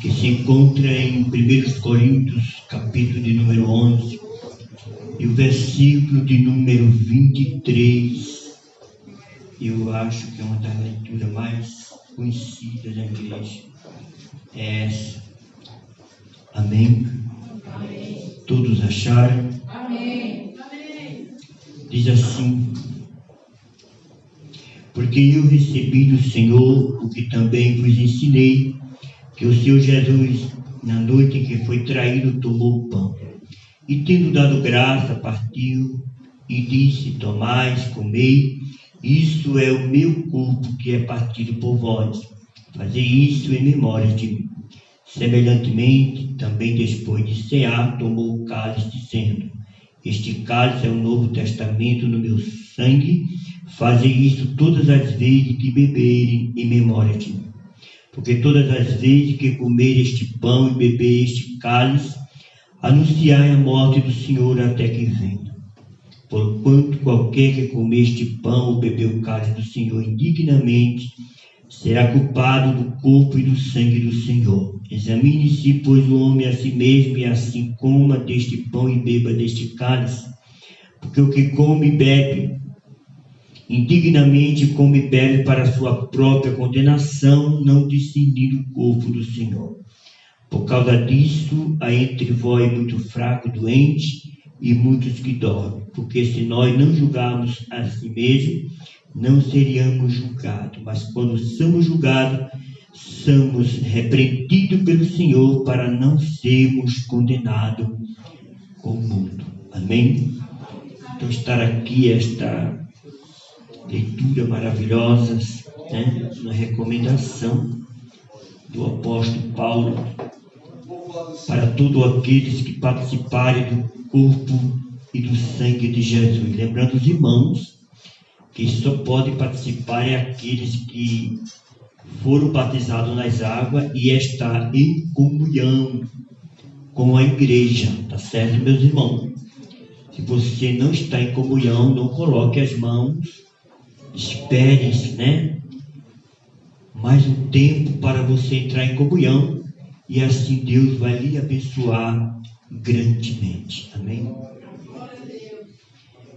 que se encontra em 1 Coríntios, capítulo de número 11, e o versículo de número 23. Eu acho que é uma das leituras mais conhecidas da igreja. É essa. Amém? Amém. Todos acharam? Amém. Amém. Diz assim: porque eu recebi do Senhor o que também vos ensinei, que o Senhor Jesus, na noite em que foi traído, tomou o pão, e tendo dado graça, partiu, e disse: tomai, comei, isso é o meu corpo que é partido por vós, fazei isso em memória de mim. Semelhantemente, também depois de cear, tomou o cálice, dizendo: este cálice é o novo testamento no meu sangue, fazei isso todas as vezes que beberem em memória de mim. Porque todas as vezes que comer este pão e beber este cálice, anunciai a morte do Senhor até que venha. Porquanto qualquer que comer este pão ou beber o cálice do Senhor indignamente, será culpado do corpo e do sangue do Senhor. Examine-se, pois, o homem a si mesmo, e assim coma deste pão e beba deste cálice. Porque o que come e bebe indignamente, come e bebe para sua própria condenação, não discernindo o corpo do Senhor. Por causa disso, há entre vós muito fraco, doente, e muitos que dormem. Porque se nós não julgarmos a si mesmos, não seríamos julgados. Mas quando somos julgados, somos repreendidos pelo Senhor, para não sermos condenados com o mundo. Amém? Então, estar aqui, esta leitura maravilhosa, né? Uma recomendação do apóstolo Paulo para todos aqueles que participarem do corpo e do sangue de Jesus. Lembrando os irmãos que só podem participar aqueles que foram batizados nas águas e está em comunhão com a igreja, tá certo, meus irmãos? Se você não está em comunhão, não coloque as mãos, espere, né? Mais um tempo para você entrar em comunhão, e assim Deus vai lhe abençoar grandemente. Amém?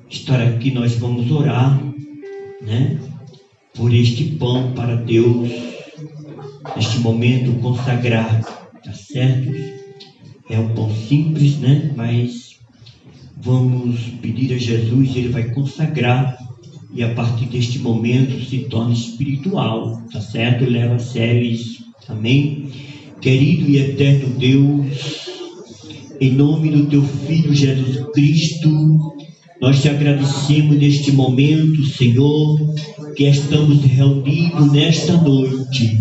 Estar aqui, nós vamos orar, né? Por este pão para Deus, neste momento consagrado, tá certo? É um pão simples, né? Mas vamos pedir a Jesus, Ele vai consagrar, e a partir deste momento se torna espiritual, tá certo? Leva a sério isso, amém? Querido e eterno Deus, em nome do Teu Filho Jesus Cristo, nós te agradecemos neste momento, Senhor, que estamos reunidos nesta noite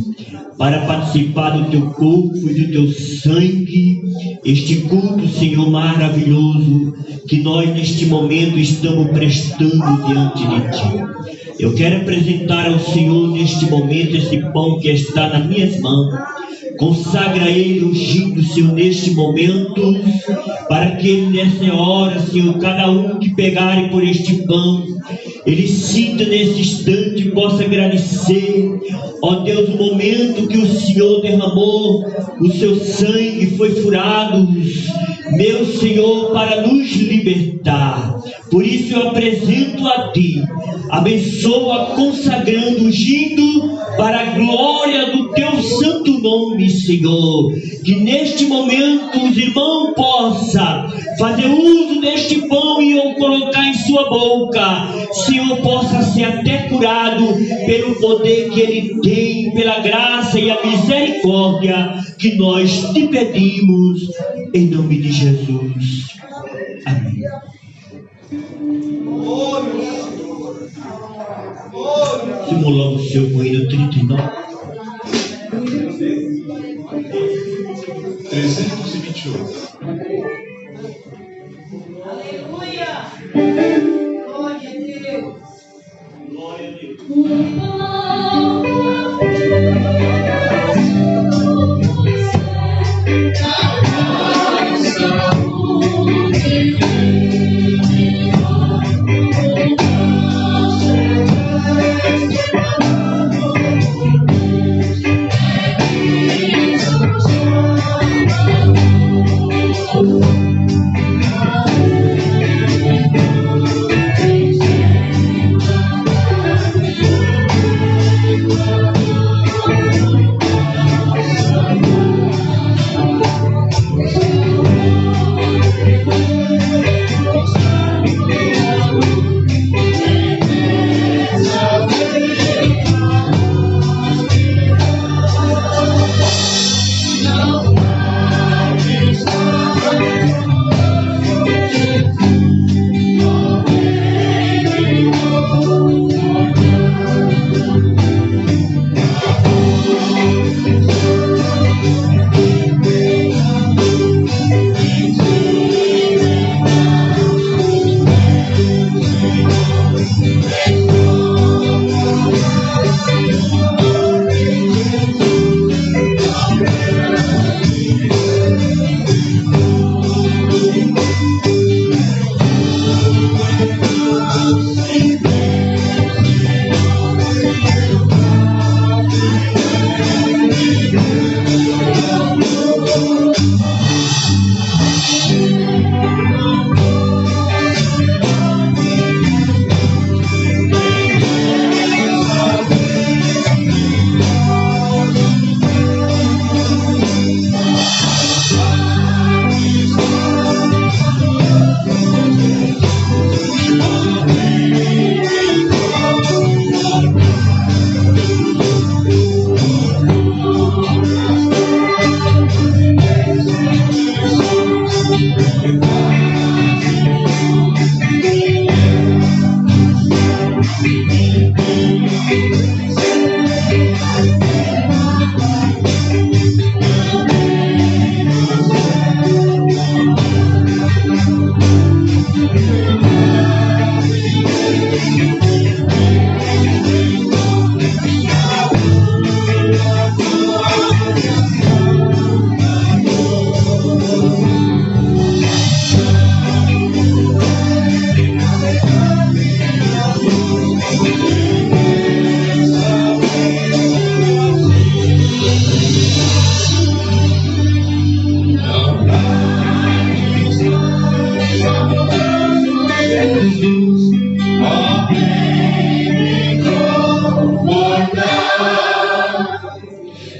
para participar do Teu corpo e do Teu sangue, este culto, Senhor, maravilhoso, que nós neste momento estamos prestando diante de Ti. Eu quero apresentar ao Senhor neste momento esse pão que está nas minhas mãos. Consagra ele, ungindo, Senhor, neste momento, para que ele, nessa hora, Senhor, cada um que pegarem por este pão, ele sinta nesse instante, possa agradecer, ó Deus, o momento que o Senhor derramou, o seu sangue foi furado, meu Senhor, para nos libertar. Por isso eu apresento a Ti, abençoa, consagrando, ungindo, para a glória do Teu santo nome, Senhor. Que neste momento os irmãos possam fazer uso deste pão e o colocar em sua boca. Senhor, possa ser até curado pelo poder que Ele tem, pela graça e a misericórdia que nós te pedimos, em nome de Jesus. Amém. Simulando o seu corrido 39. 328. Aleluia! Glória a Deus! Glória a Deus.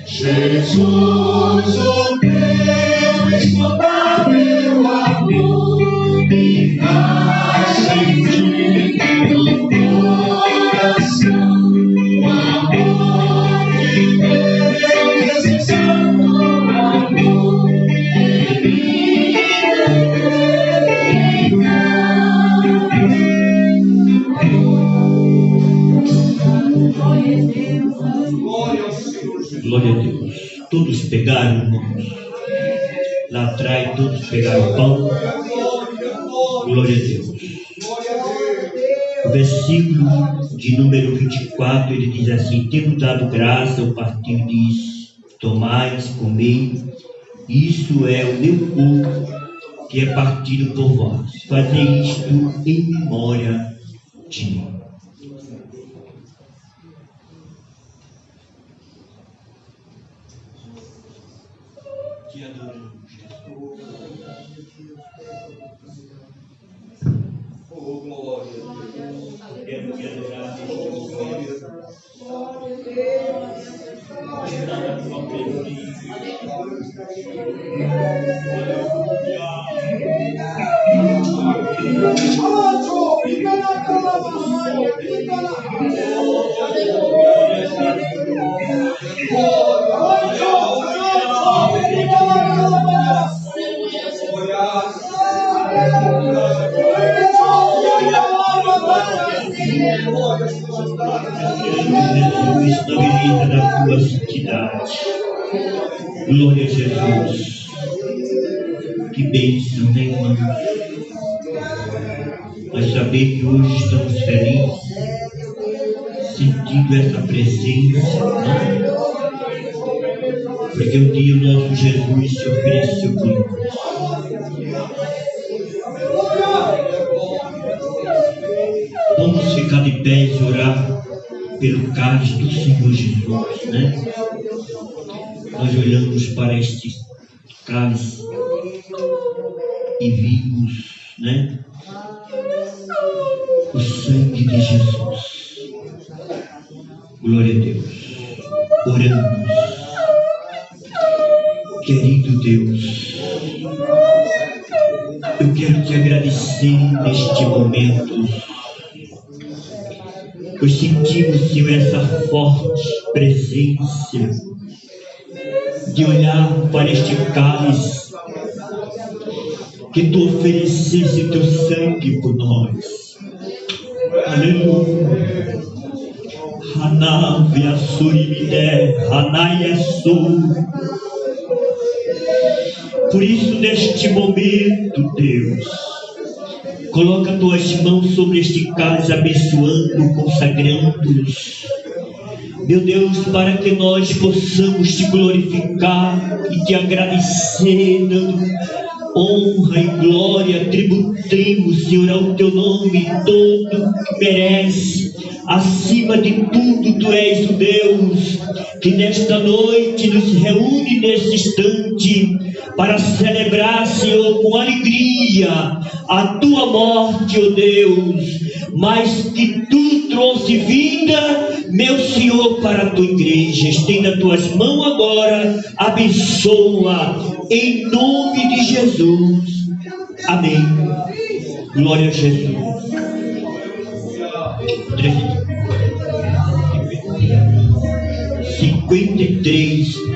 Jesus, o teu esgotável amor me faz sentir no coração o amor de Deus, esse santo amor Glória a Deus. Todos pegaram, irmãos. Lá atrás, todos pegaram pão. Glória a Deus. O versículo de número 24, ele diz assim: tendo dado graça ao partir diz, tomais, comei, isso é o meu corpo, que é partido por vós. Fazei isto em memória de mim. Te adoramos, Jesus. Oh, glória a Deus. Quero te adorar, Jesus. Glória a Deus. Está na tua presença. Jesus, na medida da tua santidade. Glória a Jesus. Que bênção, né, irmão? Nós sabemos que hoje estamos felizes, sentindo essa presença, né? Porque um dia o nosso Jesus se ofereceu por nós. Vamos ficar de pé e orar pelo cálice do Senhor Jesus, né? Nós olhamos para este cálice e vimos, né, o sangue de Jesus. Glória a Deus. Oramos. Querido Deus, eu quero te agradecer neste momento. Eu sentimos, Senhor, essa forte presença de olhar para este cálice, que tu oferecesse teu sangue por nós. Aleluia. Hanavia surimide, hanayasu. Por isso, neste momento, Deus, coloca tuas mãos sobre este cálice, abençoando, consagrando-os. Meu Deus, para que nós possamos te glorificar e te agradecer, dando honra e glória, tributemos, Senhor, ao teu nome todo que merece. Acima de tudo, tu és o Deus que nesta noite nos reúne nesse instante para celebrar, Senhor, com alegria a tua morte, ó Deus, mas que tu trouxe vida, meu Senhor, para a tua igreja. Estenda as tuas mãos agora, abençoa, em nome de Jesus. Amém. Glória a Jesus. 53.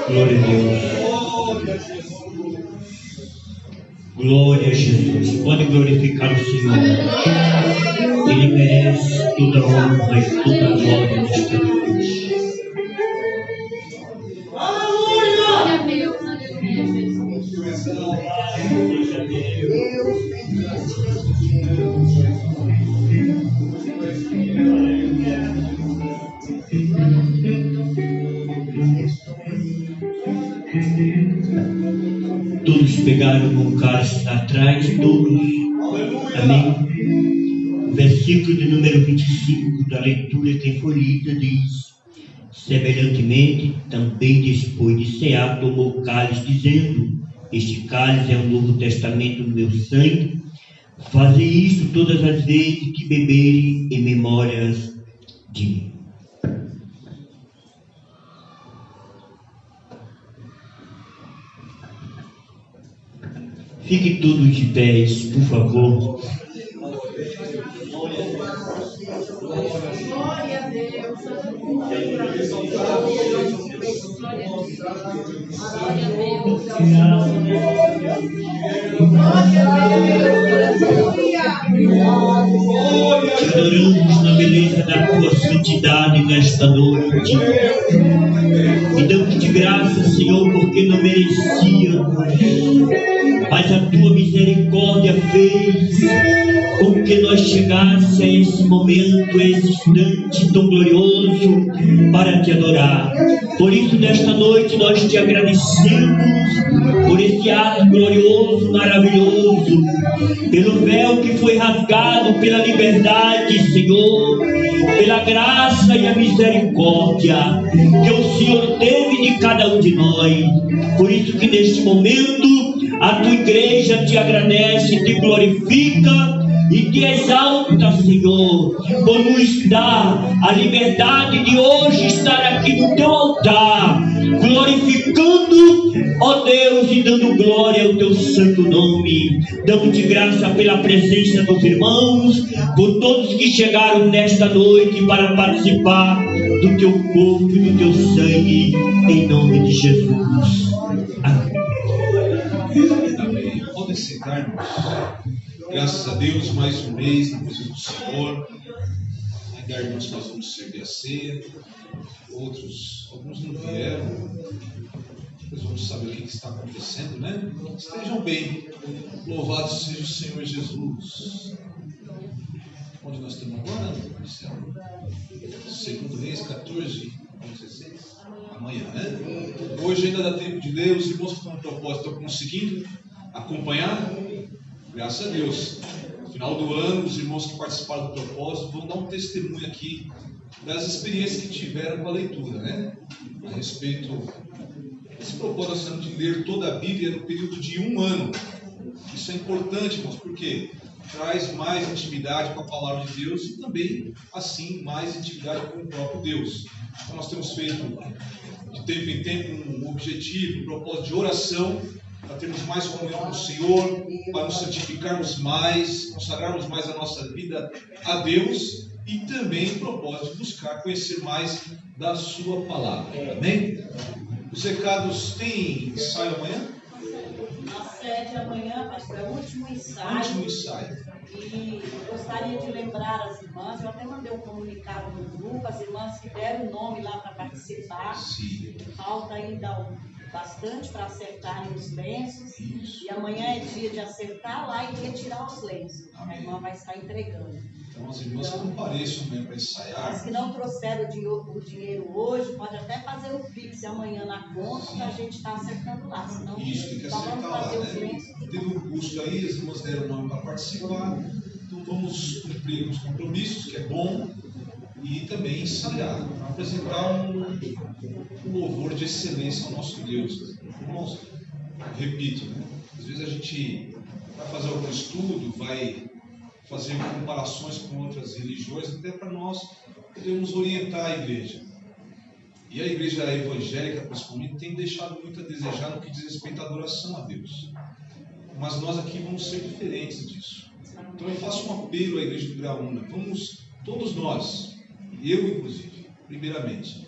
Glória a Deus. Glória a Jesus. Pode glorificar o Senhor. Ele merece toda a honra e toda a glória nesta noite. Glória a Deus, aleluia, Jesus. Todos pegaram um cálice atrás, todos. Amém. O versículo de número 25 da leitura que foi lida diz: semelhantemente, também depois de cear, tomou o cálice, dizendo: este cálice é o Novo Testamento no meu sangue. Fazei isto todas as vezes que beberem em memórias de mim. Fiquem todos de pés, por favor. Glória a Deus. Te adoramos na beleza da tua santidade nesta noite. E damos-te graças, Senhor, porque não merecíamos, mas a tua misericórdia fez com que nós chegássemos a esse momento, a esse instante tão glorioso para te adorar. Por isso, nesta noite, nós te agradecemos por esse ato glorioso, maravilhoso, pelo véu que foi rasgado, pela liberdade, Senhor, pela graça e a misericórdia que o Senhor teve de cada um de nós. Por isso que neste momento a tua igreja te agradece, te glorifica e te exalta, Senhor, por nos dar a liberdade de hoje estar aqui no teu altar, glorificando, ó Deus, e dando glória ao teu santo nome. Damos-te graça pela presença dos irmãos, por todos que chegaram nesta noite para participar do teu corpo e do teu sangue, em nome de Jesus. Amém. Amém. Podem sentar, irmãos. Graças a Deus, mais um mês na presença do Senhor. Ainda, irmãos, nós vamos servir a ceia. Alguns não vieram. Depois vamos saber o que está acontecendo, né? Estejam bem. Louvado seja o Senhor Jesus. Onde nós estamos agora, Marcelo? Segundo Reis 14, 16. Amanhã, né? Hoje ainda dá tempo de ler. Os irmãos que estão no propósito estão conseguindo acompanhar? Graças a Deus. No final do ano, os irmãos que participaram do propósito vão dar um testemunho aqui das experiências que tiveram com a leitura, né? A respeito desse propósito de ler toda a Bíblia no período de 1 ano. Isso é importante, irmãos, porque traz mais intimidade com a palavra de Deus e também, assim, mais intimidade com o próprio Deus. Então, nós temos feito de tempo em tempo um objetivo, um propósito de oração, para termos mais comunhão com o Senhor, para nos santificarmos mais, consagrarmos mais a nossa vida a Deus e também o propósito de buscar conhecer mais da sua palavra. Amém? Os recados têm ensaio amanhã? Às 7 da manhã, pastor, é o último ensaio. Último ensaio. E gostaria de lembrar as irmãs, eu até mandei um comunicado no grupo, as irmãs que deram o nome lá para participar. Sim. Falta ainda bastante para acertarem os lenços. Isso. E amanhã é dia de acertar lá e retirar os lenços. Amém. A irmã vai estar entregando. Então as irmãs que não pareçam mesmo para ensaiar. As que não trouxeram o dinheiro hoje, pode até fazer o Pix amanhã na conta, para a gente estar acertando lá. Senão, Isso, tem que só acertar vamos lá, fazer os né? lenços. Teve um custo aí, as irmãs deram o nome para participar. Então vamos cumprir os compromissos, que é bom, e também ensaiar, para apresentar um louvor de excelência ao nosso Deus. Irmãos, repito, né? Às vezes a gente vai fazer algum estudo, vai fazer comparações com outras religiões, até para nós podermos orientar a igreja. E a igreja evangélica, principalmente, tem deixado muito a desejar no que diz respeito à adoração a Deus. Mas nós aqui vamos ser diferentes disso. Então eu faço um apelo à igreja do Graúna. Vamos, todos nós, eu inclusive, primeiramente,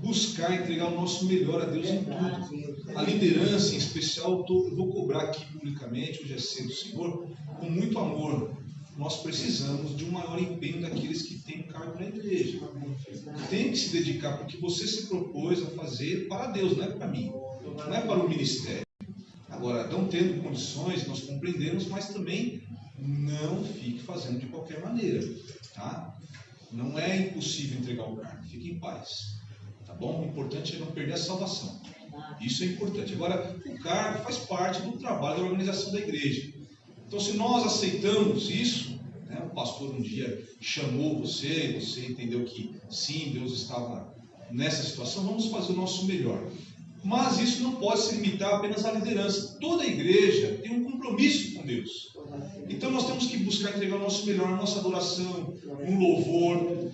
buscar entregar o nosso melhor a Deus em tudo. A liderança, em especial, eu vou cobrar aqui publicamente, hoje é cedo, Senhor, com muito amor. Nós precisamos de um maior empenho daqueles que têm cargo na igreja. Tem que se dedicar, porque você se propôs a fazer para Deus, não é para mim, não é para o ministério. Agora, não tendo condições, nós compreendemos, mas também não fique fazendo de qualquer maneira, tá? Não é impossível entregar o cargo, fique em paz, tá bom? O importante é não perder a salvação, isso é importante. Agora, o cargo faz parte do trabalho da organização da igreja. Então, se nós aceitamos isso, né, o pastor um dia chamou você, você entendeu que sim, Deus estava nessa situação, vamos fazer o nosso melhor. Mas isso não pode se limitar apenas à liderança. Toda a igreja tem um compromisso com Deus. Então nós temos que buscar entregar o nosso melhor na nossa adoração, no louvor,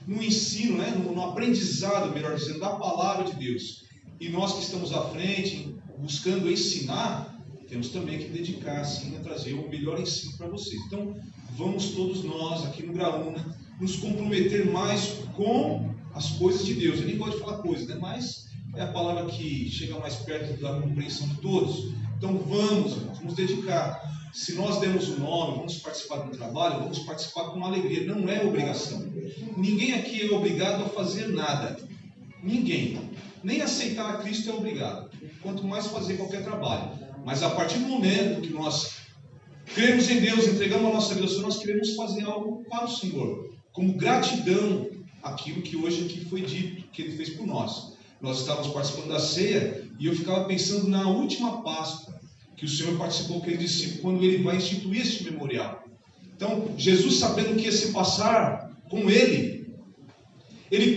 no ensino, né, no aprendizado, melhor dizendo, da palavra de Deus. E nós que estamos à frente, buscando ensinar, temos também que dedicar assim, a trazer o melhor ensino para vocês. Então, vamos todos nós aqui no Graúna nos comprometer mais com as coisas de Deus. Eu nem gosto de falar coisas, né? Mas é a palavra que chega mais perto da compreensão de todos. Então, vamos nos dedicar. Se nós demos o nome, vamos participar do trabalho, vamos participar com alegria. Não é obrigação. Ninguém aqui é obrigado a fazer nada. Ninguém. Nem aceitar a Cristo é obrigado. Quanto mais fazer qualquer trabalho. Mas a partir do momento que nós cremos em Deus, entregamos a nossa vida, nós queremos fazer algo para o Senhor, como gratidão àquilo que hoje aqui foi dito, que Ele fez por nós. Nós estávamos participando da ceia e eu ficava pensando na última Páscoa que o Senhor participou com aquele discípulo, quando Ele vai instituir este memorial. Então, Jesus, sabendo o que ia se passar com Ele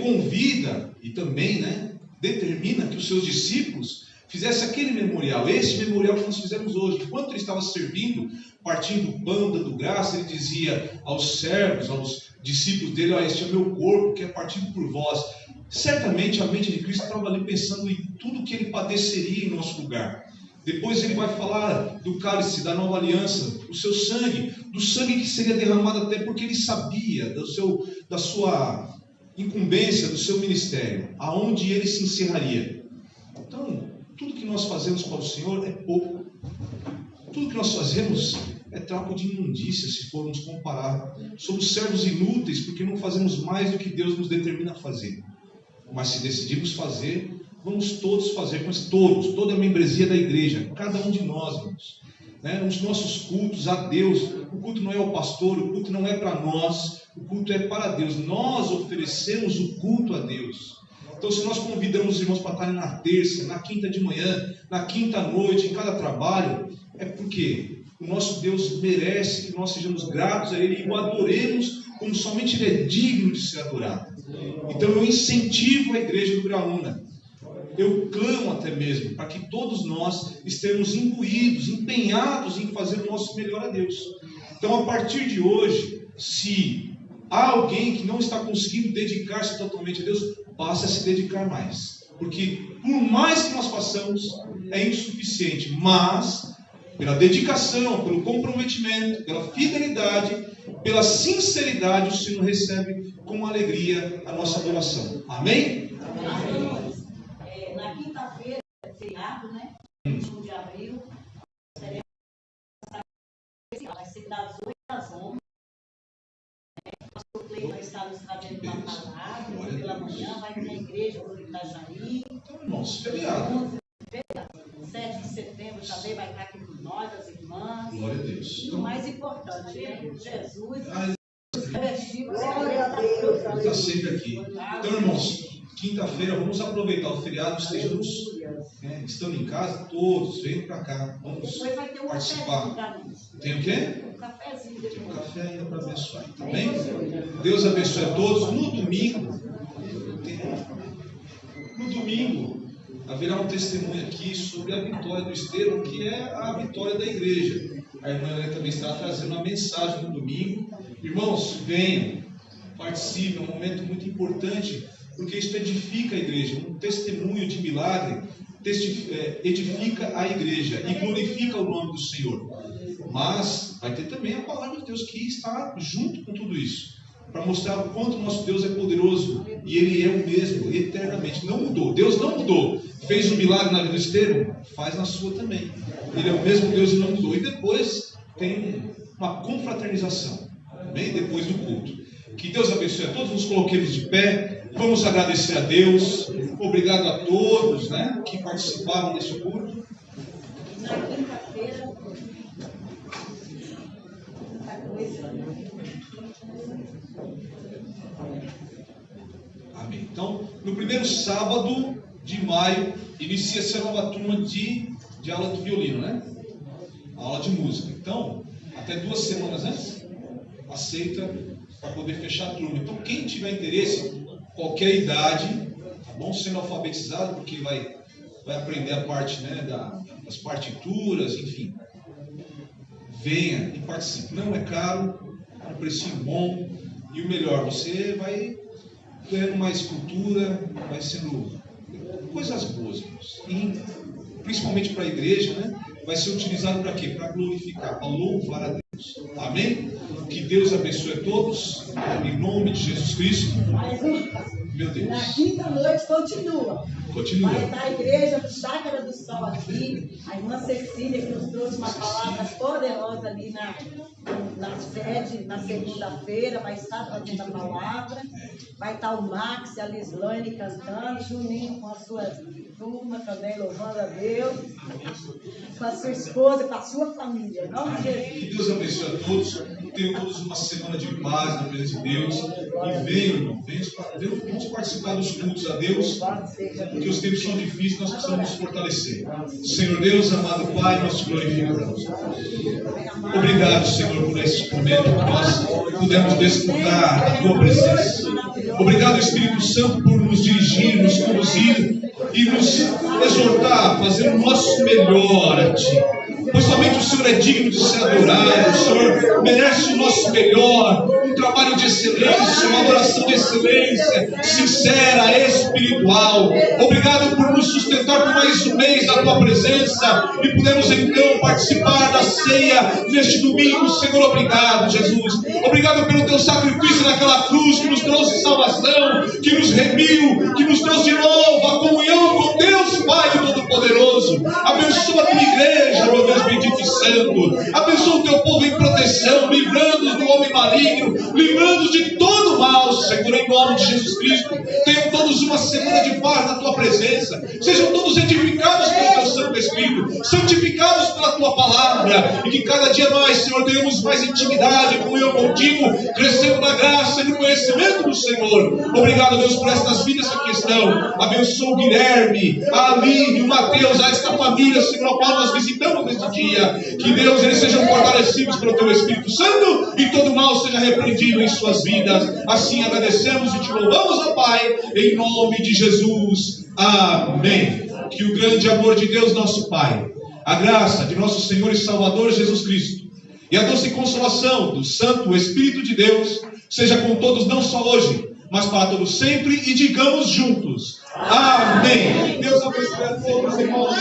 convida e também, determina que os seus discípulos fizesse aquele memorial, esse memorial que nós fizemos hoje. Enquanto ele estava servindo, partindo o pão, dando graça, ele dizia aos servos, aos discípulos dele: este é o meu corpo que é partido por vós. Certamente a mente de Cristo estava ali pensando em tudo que ele padeceria em nosso lugar. Depois ele vai falar do cálice, da nova aliança, do seu sangue, do sangue que seria derramado até porque ele sabia da sua incumbência, do seu ministério, aonde ele se encerraria. Então, tudo que nós fazemos para o Senhor é pouco. Tudo que nós fazemos é trapo de imundícia, se formos comparar. Somos servos inúteis porque não fazemos mais do que Deus nos determina a fazer. Mas se decidimos fazer, vamos todos fazer, mas todos, toda a membresia da igreja, cada um de nós, irmãos. Os nossos cultos a Deus, o culto não é ao pastor, o culto não é para nós, o culto é para Deus. Nós oferecemos o culto a Deus. Então, se nós convidamos os irmãos para estarem na terça, na quinta de manhã, na quinta à noite, em cada trabalho, é porque o nosso Deus merece que nós sejamos gratos a Ele e o adoremos como somente Ele é digno de ser adorado. Então, eu incentivo a igreja do Graúna. Eu clamo até mesmo para que todos nós estejamos imbuídos, empenhados em fazer o nosso melhor a Deus. Então, a partir de hoje, se há alguém que não está conseguindo dedicar-se totalmente a Deus, passe a se dedicar mais. Porque por mais que nós façamos, é insuficiente. Mas, pela dedicação, pelo comprometimento, pela fidelidade, pela sinceridade, o Senhor recebe com alegria a nossa adoração. Amém? Amém. Na quinta-feira, feriado, 21 de abril, vai ser das 8 às 11. O pastor Cleiton vai estar nos trazendo uma palavra pela manhã, vai ter a igreja do Itajaí. Então, irmãos, feriado. 7 de setembro também vai estar aqui com nós, as irmãs. Glória a Deus. E o mais importante, Jesus. Glória a Deus. Ele está sempre aqui. Então, irmãos, quinta-feira vamos aproveitar o feriado, estejamos estando em casa, todos, venham para cá, vamos participar. Tem o quê? Um cafezinho Tem um depois. café ainda para abençoar, tá bem? Deus abençoe a todos. No domingo, haverá um testemunho aqui sobre a vitória do Estevão, que é a vitória da igreja. A irmã Helena também está trazendo uma mensagem no domingo. Irmãos, venham, participem, é um momento muito importante, porque isso edifica a igreja. Um testemunho de milagre edifica a igreja e glorifica o nome do Senhor. Mas vai ter também a palavra de Deus que está junto com tudo isso. para mostrar o quanto o nosso Deus é poderoso. E Ele é o mesmo, eternamente. Não mudou. Deus não mudou. Fez um milagre na vida do Estevão, faz na sua também. Ele é o mesmo Deus e não mudou. E depois tem uma confraternização, amém? Depois do culto. Que Deus abençoe a todos, nos coloquemos de pé, vamos agradecer a Deus. Obrigado a todos, né, que participaram desse culto. Na quinta-feira, Amém. Então, no primeiro sábado de maio, inicia-se a nova turma de aula de violino, né? A aula de música. Então, até 2 semanas antes, aceita para poder fechar a turma. Então, quem tiver interesse, qualquer idade, tá bom? Sendo alfabetizado, porque vai aprender a parte, né, das partituras, enfim. Venha e participe. Não é caro, é um precinho bom. E o melhor, você vai ganhando mais cultura, vai sendo coisas boas, e principalmente para a igreja, né? Vai ser utilizado para quê? Para glorificar, para louvar a Deus. Amém? Que Deus abençoe a todos, em nome de Jesus Cristo. Mas, Meu Deus. na quinta-noite continua. Continua. Vai estar a igreja do Chácara do Sol aqui, a irmã Cecília, que nos trouxe uma palavra poderosa ali na sede, na segunda-feira, vai estar trazendo a palavra. Vai estar o Max e a Lislane cantando, Juninho com a sua turma também, louvando a Deus, com a sua esposa, com a sua família. Em nome de Jesus. Que Deus abençoe a todos. Tenham todos uma semana de paz na presença de Deus. E venham, irmão, vamos participar dos cultos a Deus, porque os tempos são difíceis, nós precisamos nos fortalecer. Senhor Deus, amado Pai, nós te glorificamos. Obrigado, Senhor, por esse momento que nós pudemos desfrutar a tua presença. Obrigado, Espírito Santo, por nos dirigir, nos conduzir e nos exortar a fazer o nosso melhor a Ti. Pois somente o Senhor é digno de ser adorado, o Senhor merece o nosso melhor, um trabalho de excelência, uma adoração de excelência, sincera, espiritual. Obrigado por nos sustentar por mais um mês na Tua presença e pudemos então participar da ceia neste domingo. Senhor, obrigado, Jesus. Obrigado pelo Teu sacrifício naquela cruz que nos trouxe salvação, que nos remiu, que nos trouxe de novo a comunhão com Deus Pai Todo-Poderoso. Abençoa a Tua igreja, meu Deus bendito e santo. Abençoa o Teu povo em proteção, livrando-os do homem maligno, livrando-os de todo mal, Senhor, em nome de Jesus Cristo. Tenham todos uma semana de paz na Tua presença. Sejam todos edificados pelo Teu Santo Espírito, santificados pela Tua palavra, e que cada dia mais, Senhor, tenhamos mais intimidade, comunhão contigo, crescendo na graça e no conhecimento do Senhor. Obrigado, Deus, por estas vidas que aqui estão. Abençoa o Guilherme, a Aline, o Mateus, a esta família, Senhor, a qual nós visitamos neste dia. Que Deus, eles sejam fortalecidos pelo Teu Espírito Santo e todo mal seja repreendido em suas vidas. Assim agradecemos e te louvamos, ó Pai, em nome de Jesus. Amém. Que o grande amor de Deus, nosso Pai, a graça de nosso Senhor e Salvador Jesus Cristo e a doce consolação do Santo Espírito de Deus seja com todos, não só hoje, mas para todos sempre, e digamos juntos: amém. Deus abençoe a todos, irmãos.